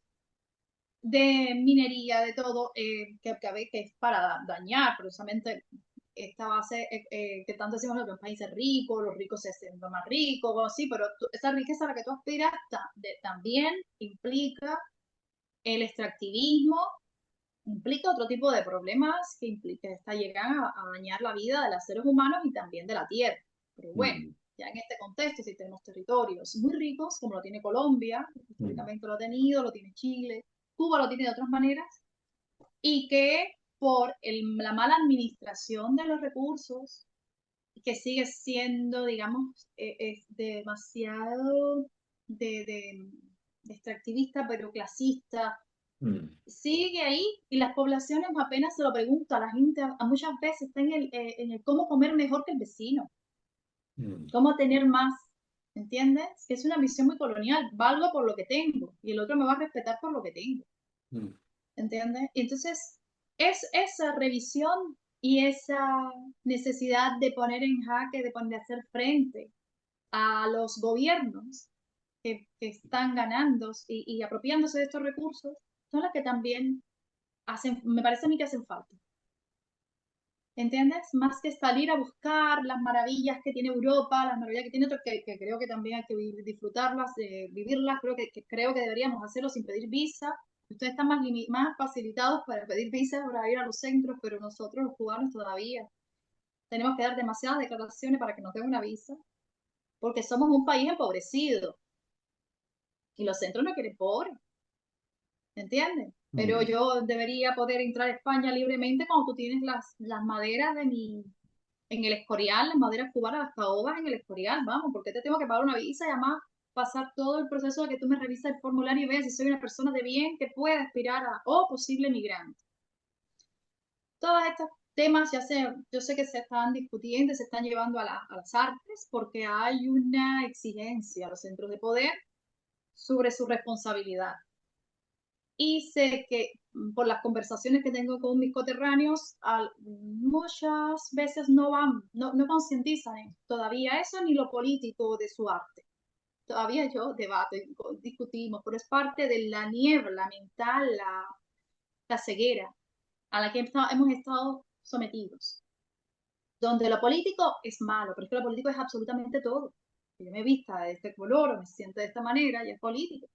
de minería, de todo, que es para dañar precisamente esta base que tanto decimos los países ricos, los ricos se hacen más ricos, sí, pero esa riqueza a la que tú aspiras también implica el extractivismo, implica otro tipo de problemas que implica, llegan a dañar la vida de los seres humanos y también de la tierra. Pero bueno, mm, ya en este contexto, si tenemos territorios muy ricos, como lo tiene Colombia, mm, históricamente lo ha tenido, lo tiene Chile, Cuba lo tiene de otras maneras, y que por la mala administración de los recursos, que sigue siendo, digamos, es demasiado de, de, de extractivista, pero clasista, mm. sigue ahí y las poblaciones apenas se lo preguntan. La gente a muchas veces está en el cómo comer mejor que el vecino. mm, cómo tener más, ¿entiendes? Que es una visión muy colonial, valgo por lo que tengo y el otro me va a respetar por lo que tengo, mm, ¿entiendes? Y entonces es esa revisión y esa necesidad de poner en jaque, de hacer frente a los gobiernos que están ganando y apropiándose de estos recursos, son las que también hacen, me parece a mí que hacen falta. ¿Entiendes? Más que salir a buscar las maravillas que tiene Europa, las maravillas que tiene otros, que creo que también hay que disfrutarlas, vivirlas, creo que deberíamos hacerlo sin pedir visa. Ustedes están más facilitados para pedir visa, para ir a los centros, pero nosotros los cubanos todavía tenemos que dar demasiadas declaraciones para que nos den una visa, porque somos un país empobrecido y los centros no quieren pobres. ¿Entiendes? Pero mm. yo debería poder entrar a España libremente cuando tú tienes las maderas en el Escorial, las maderas cubanas, las caobas en el Escorial, vamos, ¿por qué te tengo que pagar una visa y además pasar todo el proceso de que tú me revisas el formulario y veas si soy una persona de bien que pueda aspirar a, o posible migrante? Todos estos temas yo sé que se están discutiendo, se están llevando a las artes porque hay una exigencia a los centros de poder sobre su responsabilidad. Y sé que por las conversaciones que tengo con mis coterráneos, muchas veces no concientizan todavía eso ni lo político de su arte. Todavía yo debato, discutimos, pero es parte de la niebla mental, la ceguera a la que hemos estado sometidos. Donde lo político es malo, pero es que lo político es absolutamente todo. Si yo me vista de este color o me siento de esta manera, ya es político.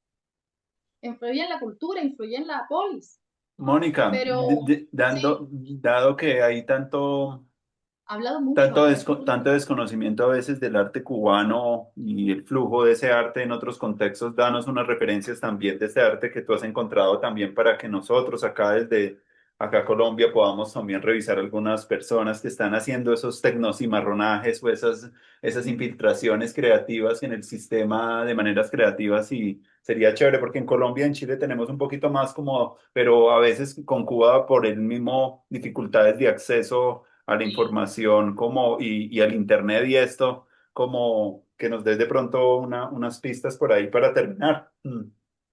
Influye en la cultura, influye en la polis, ¿no? Mónica, Pero sí, dado que hay ha hablado mucho, ¿eh? tanto desconocimiento a veces del arte cubano y el flujo de ese arte en otros contextos, danos unas referencias también de este arte que tú has encontrado también para que nosotros acá desde acá Colombia podamos también revisar algunas personas que están haciendo esos tecnocimarronajes o esas infiltraciones creativas en el sistema de maneras creativas y sería chévere porque en Colombia, en Chile tenemos un poquito más como, pero a veces con Cuba por el mismo dificultades de acceso a la Sí, información como, y al internet y esto, como que nos des de pronto unas pistas por ahí para terminar.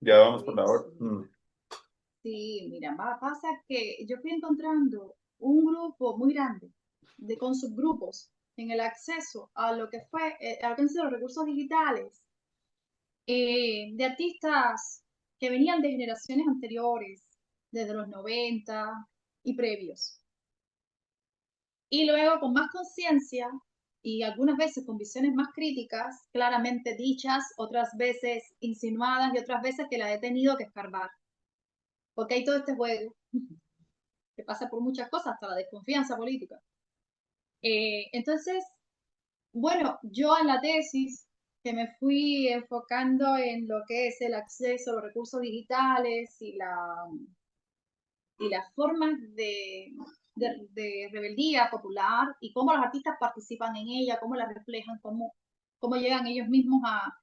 Ya vamos por sí, la hora. sí. Sí, mira, pasa que yo fui encontrando un grupo muy grande con subgrupos en el acceso a lo que fue, a lo que han sido los recursos digitales, de artistas que venían de generaciones anteriores, desde los 90 y previos. Y luego con más conciencia y algunas veces con visiones más críticas, claramente dichas, otras veces insinuadas y otras veces que las he tenido que escarbar. Porque hay todo este juego que pasa por muchas cosas, hasta la desconfianza política. Entonces, bueno, yo en la tesis que me fui enfocando en lo que es el acceso a los recursos digitales y las formas de rebeldía popular y cómo los artistas participan en ella, cómo la reflejan, cómo llegan ellos mismos a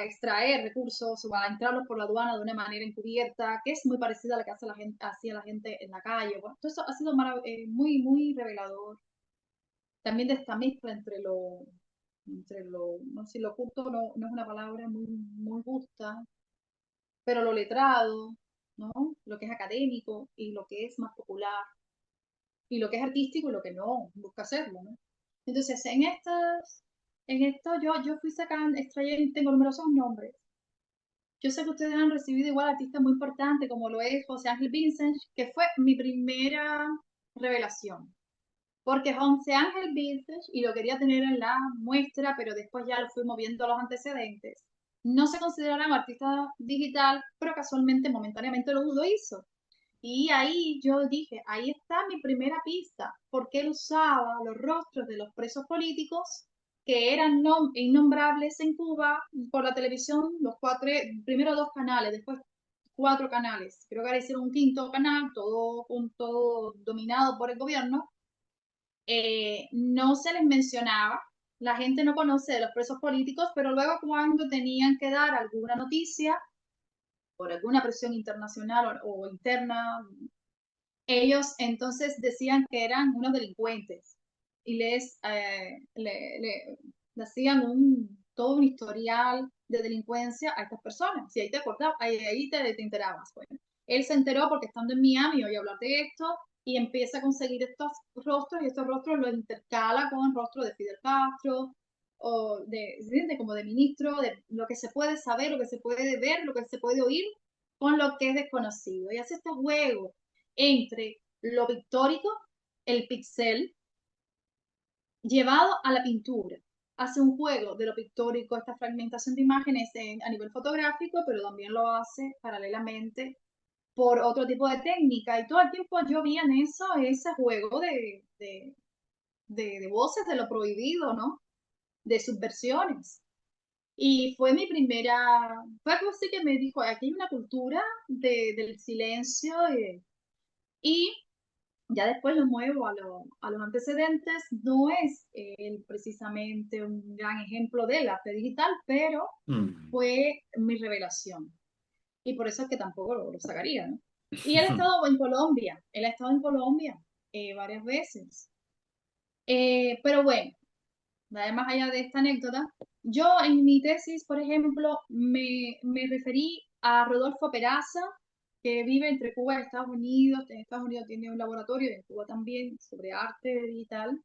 extraer recursos o a entrarlos por la aduana de una manera encubierta, que es muy parecida a la que hace la gente, hacía la gente en la calle. Bueno, todo eso ha sido muy, muy revelador. También de esta mezcla entre lo, no sé si lo oculto no es una palabra muy justa, pero lo letrado, ¿no? Lo que es académico y lo que es más popular y lo que es artístico y lo que no, busca hacerlo, ¿no? Entonces, en esto yo fui sacando, extrayendo, tengo numerosos nombres. Yo sé que ustedes han recibido igual artistas muy importantes, como lo es José Ángel Vincent, que fue mi primera revelación. Porque José Ángel Vincent, y lo quería tener en la muestra, pero después ya lo fuimos viendo los antecedentes, no se consideraba un artista digital, pero casualmente, momentáneamente lo hizo. Y ahí yo dije, ahí está mi primera pista, porque él usaba los rostros de los presos políticos que eran innombrables en Cuba por la televisión, los primero dos canales, después cuatro canales. Creo que ahora hicieron un quinto canal, todo dominado por el gobierno. No se les mencionaba, la gente no conoce de los presos políticos, pero luego cuando tenían que dar alguna noticia por alguna presión internacional o interna, ellos entonces decían que eran unos delincuentes. y le hacían todo un historial de delincuencia a estas personas. Y ahí te acordabas, te enterabas. Bueno, él se enteró porque estando en Miami oye hablar de esto y empieza a conseguir estos rostros y estos rostros los intercala con rostros de Fidel Castro o como de ministro, de lo que se puede saber, lo que se puede ver, lo que se puede oír con lo que es desconocido. Y hace este juego entre lo pictórico, el pixel, llevado a la pintura. Hace un juego de lo pictórico, esta fragmentación de imágenes a nivel fotográfico, pero también lo hace paralelamente por otro tipo de técnica. Y todo el tiempo yo vi en eso ese juego de voces de lo prohibido, ¿no? De subversiones. Y fue mi fue algo así que me dijo, aquí hay una cultura del silencio y ya después lo muevo a los antecedentes, no es él precisamente un gran ejemplo del arte digital, pero Mm. fue mi revelación. Y por eso es que tampoco lo sacaría, ¿no? Y él ha estado en Colombia, él ha estado en Colombia varias veces. Pero bueno, nada más allá de esta anécdota, yo en mi tesis, por ejemplo, me referí a Rodolfo Peraza, que vive entre Cuba y Estados Unidos. En Estados Unidos tiene un laboratorio y en Cuba también sobre arte digital,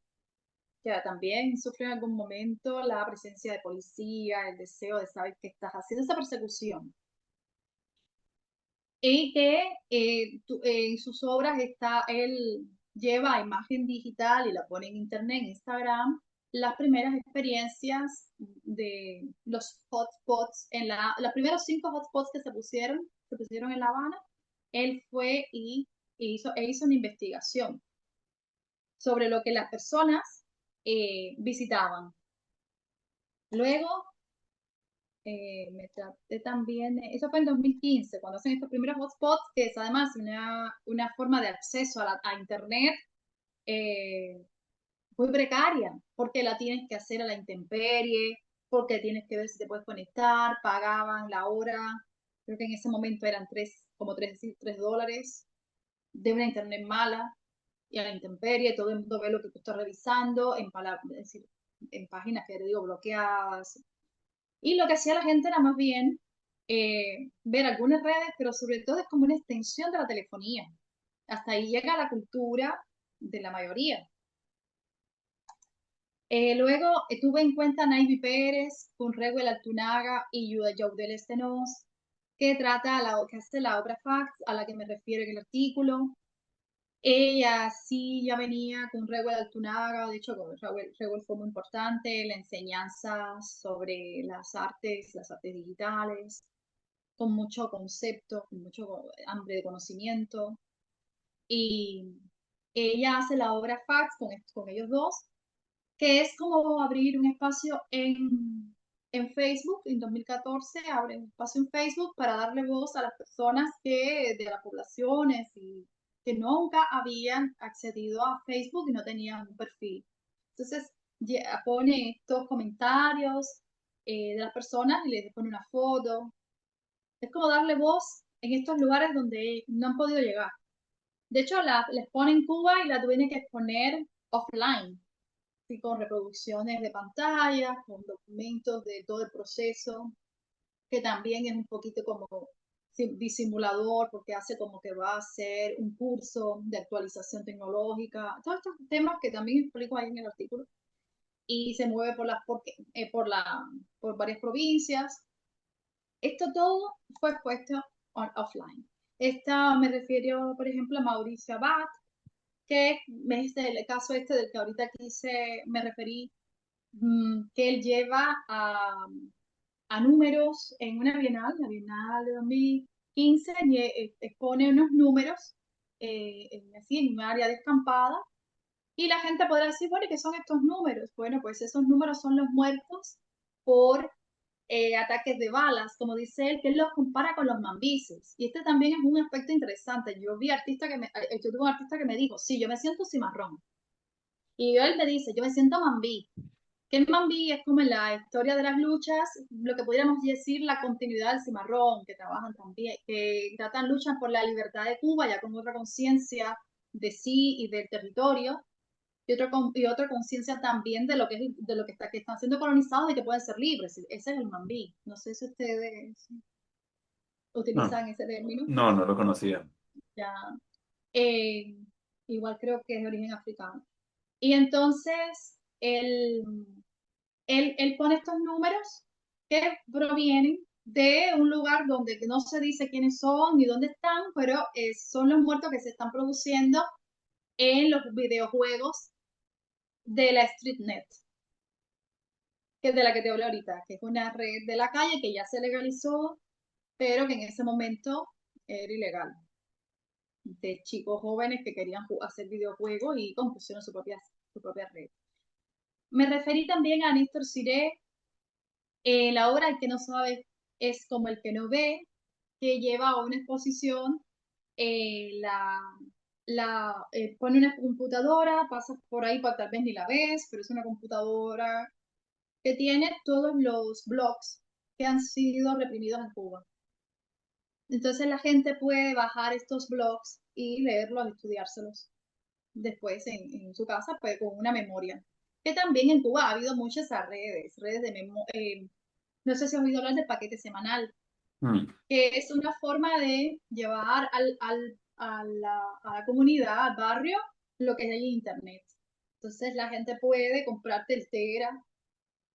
que también sufre en algún momento la presencia de policía, el deseo de saber qué estás haciendo, esa persecución. Y que en sus obras él lleva imagen digital y la pone en internet, en Instagram, las primeras experiencias de los hotspots, los primeros 5 hotspots que se pusieron en La Habana, él fue hizo una investigación sobre lo que las personas visitaban. Luego me traté también, eso fue en 2015, cuando hacen estos primeros hotspots, que es además una forma de acceso a Internet eh, muy precaria, porque la tienes que hacer a la intemperie, porque tienes que ver si te puedes conectar, pagaban la hora, creo que en ese momento eran como tres dólares de una Internet mala y a la intemperie, todo el mundo ve lo que tú estás revisando, es decir, en páginas que te digo bloqueadas, y lo que hacía la gente era más bien ver algunas redes, pero sobre todo es como una extensión de la telefonía. Hasta ahí llega la cultura de la mayoría. Luego tuve en cuenta a Naivi Pérez, con Rewel Altunaga y Yaudel Estenos, que hace la obra Fax, a la que me refiero en el artículo. Ella sí ya venía con Rewel Altunaga, de hecho con Rewel fue muy importante, la enseñanza sobre las artes digitales, con mucho concepto, con mucho hambre de conocimiento. Y ella hace la obra Fax con ellos dos, que es como abrir un espacio en Facebook. En 2014 abre un espacio en Facebook para darle voz a las personas de las poblaciones y que nunca habían accedido a Facebook y no tenían un perfil. Entonces pone estos comentarios de las personas y les pone una foto. Es como darle voz en estos lugares donde no han podido llegar. De hecho, les ponen Cuba y la tuvieron que exponer offline, y con reproducciones de pantalla, con documentos de todo el proceso, que también es un poquito como disimulador, porque hace como que va a hacer un curso de actualización tecnológica, todos estos temas que también explico ahí en el artículo, y se mueve por varias provincias. Esto todo fue puesto offline. Me refiero, por ejemplo, a Mauricio Abad, que es el caso del que ahorita me referí, que él lleva a números en una bienal, la Bienal de 2015, y expone unos números así en un área descampada, y la gente podrá decir, bueno, ¿qué son estos números? Bueno, pues esos números son los muertos por ataques de balas, como dice él, que él los compara con los mambises. Y este también es un aspecto interesante. Yo tuve un artista que me dijo, sí, yo me siento cimarrón. Y él me dice, yo me siento mambí. Que el mambí es como en la historia de las luchas, lo que podríamos decir la continuidad del cimarrón, que trabajan también, que tratan, luchan por la libertad de Cuba, ya con otra conciencia de sí y del territorio. y otra conciencia también de lo que es, de lo que están siendo colonizados y que pueden ser libres. Ese es el mambí. No sé si ustedes No, utilizan ese término. no, no lo conocía. Ya, eh, igual creo que es de origen africano. Y entonces él pone estos números que provienen de un lugar donde no se dice quiénes son ni dónde están, pero son los muertos que se están produciendo en los videojuegos de la StreetNet, que es de la que te hablé ahorita, que es una red de la calle que ya se legalizó, pero que en ese momento era ilegal, de chicos jóvenes que querían hacer videojuegos y compusieron su propia red. Me referí también a Néstor Siré, la obra El que no sabe es como el que no ve, que lleva a una exposición, la, pone una computadora, pasas por ahí, tal vez ni la ves, pero es una computadora que tiene todos los blogs que han sido reprimidos en Cuba. Entonces la gente puede bajar estos blogs y leerlos, estudiárselos después en su casa, pues con una memoria. Que también en Cuba ha habido muchas redes de memoria. No sé si has oído hablar del paquete semanal, Mm. que es una forma de llevar a la comunidad, al barrio, lo que hay en Internet. Entonces la gente puede comprarte el Tera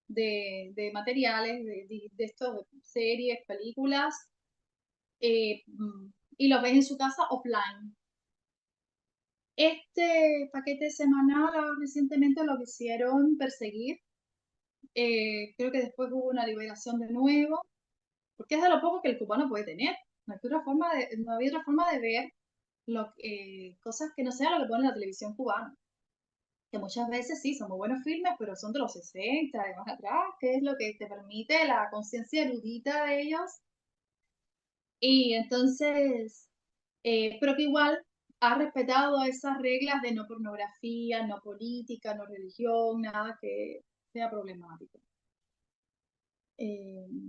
de materiales, de estos, series, películas, y los ves en su casa offline. Este paquete semanal recientemente lo quisieron perseguir. Creo que después hubo una liberación de nuevo, porque es de lo poco que el cubano puede tener. No había otra forma de ver cosas que no sea lo que pone la televisión cubana. Que muchas veces sí, son muy buenos filmes, pero son de los 60, de más atrás, que es lo que te permite la conciencia erudita de ellos. Y entonces, pero que igual ha respetado esas reglas de no pornografía, no política, no religión, nada que sea problemático.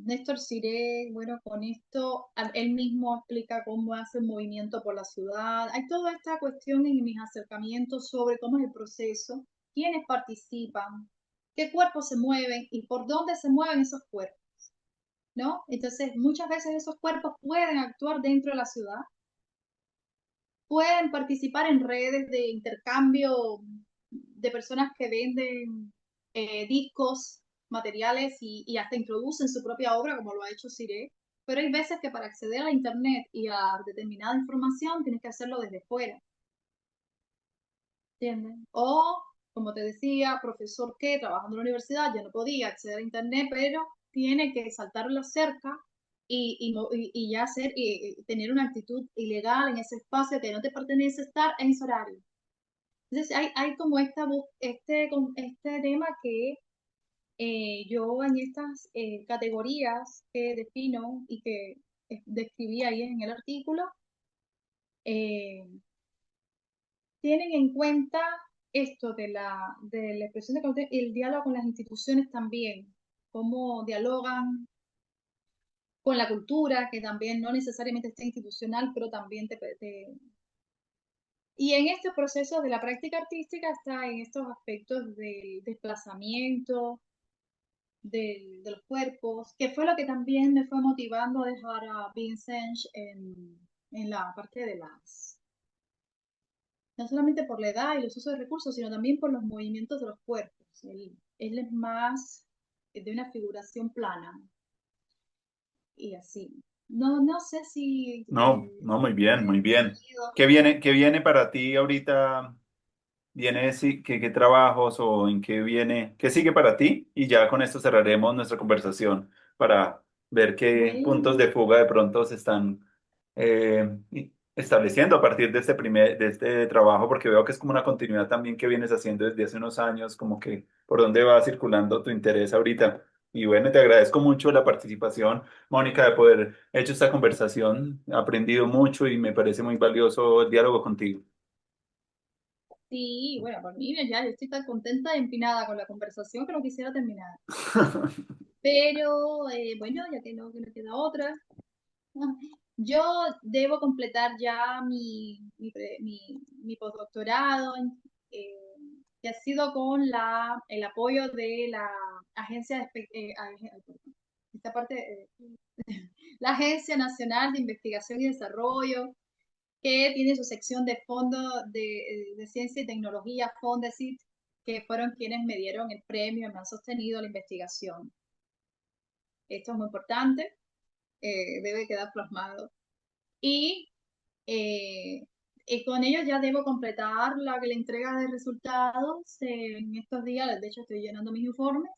Néstor Siré, bueno, con esto él mismo explica cómo hace el movimiento por la ciudad. Hay toda esta cuestión en mis acercamientos sobre cómo es el proceso, quiénes participan, qué cuerpos se mueven y por dónde se mueven esos cuerpos, ¿no? Entonces, muchas veces esos cuerpos pueden actuar dentro de la ciudad, pueden participar en redes de intercambio de personas que venden discos, materiales y hasta introducen su propia obra, como lo ha hecho Siré. Pero hay veces que para acceder a Internet y a determinada información tienes que hacerlo desde fuera, ¿entiendes? O, como te decía, profesor que trabajando en la universidad ya no podía acceder a Internet, pero tiene que saltar la cerca y ya tener una actitud ilegal en ese espacio que no te pertenece estar en ese horario. Entonces hay como este tema que yo en estas categorías que defino y que describí ahí en el artículo, eh, tienen en cuenta esto de la expresión de carácter y el diálogo con las instituciones también, cómo dialogan con la cultura, que también no necesariamente está institucional, pero también Y en este proceso de la práctica artística está en estos aspectos del desplazamiento, de los cuerpos, que fue lo que también me fue motivando a dejar a Vincent en la parte de no solamente por la edad y los usos de recursos, sino también por los movimientos de los cuerpos. Él es más de una figuración plana y así. No sé si No, no, muy bien, muy bien. sentido. Qué viene para ti ahorita? ¿Viene qué trabajos o en qué viene? ¿Qué sigue para ti? Y ya con esto cerraremos nuestra conversación para ver qué puntos Bueno, de fuga de pronto se están estableciendo a partir de de este trabajo, porque veo que es como una continuidad también que vienes haciendo desde hace unos años, como que por dónde va circulando tu interés ahorita. Y bueno, te agradezco mucho la participación, Mónica, de poder hecho esta conversación. He aprendido mucho y me parece muy valioso el diálogo contigo. sí, bueno, por mí ya yo estoy tan contenta y empinada con la conversación que no quisiera terminar. Pero bueno, ya que no queda otra, yo debo completar ya mi postdoctorado. eh, que ha sido con el apoyo de la agencia, esta parte, la Agencia Nacional de Investigación y Desarrollo, que tiene su sección de Fondo de Ciencia y Tecnología, Fondesit, que fueron quienes me dieron el premio y me han sostenido la investigación. Esto es muy importante, debe quedar plasmado. Y, con ellos ya debo completar la entrega de resultados en estos días. De hecho, estoy llenando mis informes.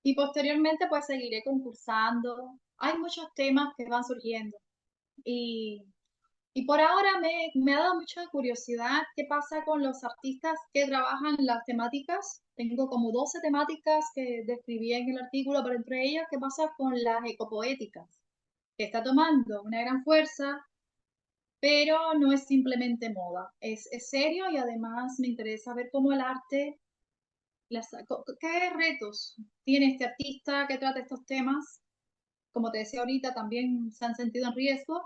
Y posteriormente, pues seguiré concursando. Hay muchos temas que van surgiendo. Y por ahora me ha dado mucha curiosidad qué pasa con los artistas que trabajan las temáticas. Tengo como 12 temáticas que describí en el artículo, pero entre ellas, ¿qué pasa con las ecopoéticas? Que está tomando una gran fuerza, pero no es simplemente moda, es serio y además me interesa ver cómo el arte, qué retos tiene este artista que trata estos temas. Como te decía ahorita, también se han sentido en riesgo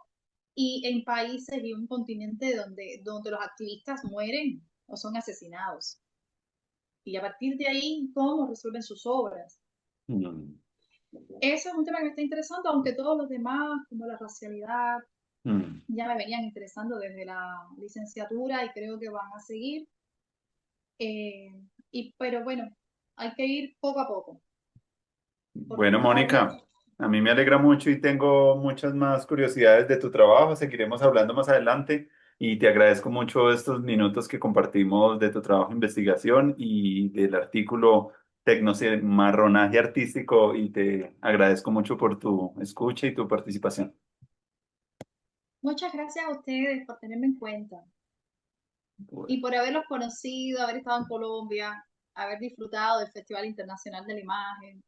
y en países y un continente donde los activistas mueren o son asesinados. Y a partir de ahí, ¿cómo resuelven sus obras? Mm, Eso es un tema que me está interesando, aunque todos los demás, como la racialidad, mm. ya me venían interesando desde la licenciatura y creo que van a seguir. Eh, pero bueno, hay que ir poco a poco, porque Bueno, todavía Mónica, a mí me alegra mucho y tengo muchas más curiosidades de tu trabajo. Seguiremos hablando más adelante y te agradezco mucho estos minutos que compartimos de tu trabajo de investigación y del artículo Tecnomarronaje Artístico y te agradezco mucho por tu escucha y tu participación. muchas gracias a ustedes por tenerme en cuenta y por haberlos conocido, haber estado en Colombia, haber disfrutado del Festival Internacional de la Imagen,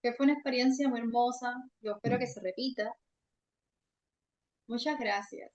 que fue una experiencia muy hermosa. Yo espero que se repita. Muchas gracias.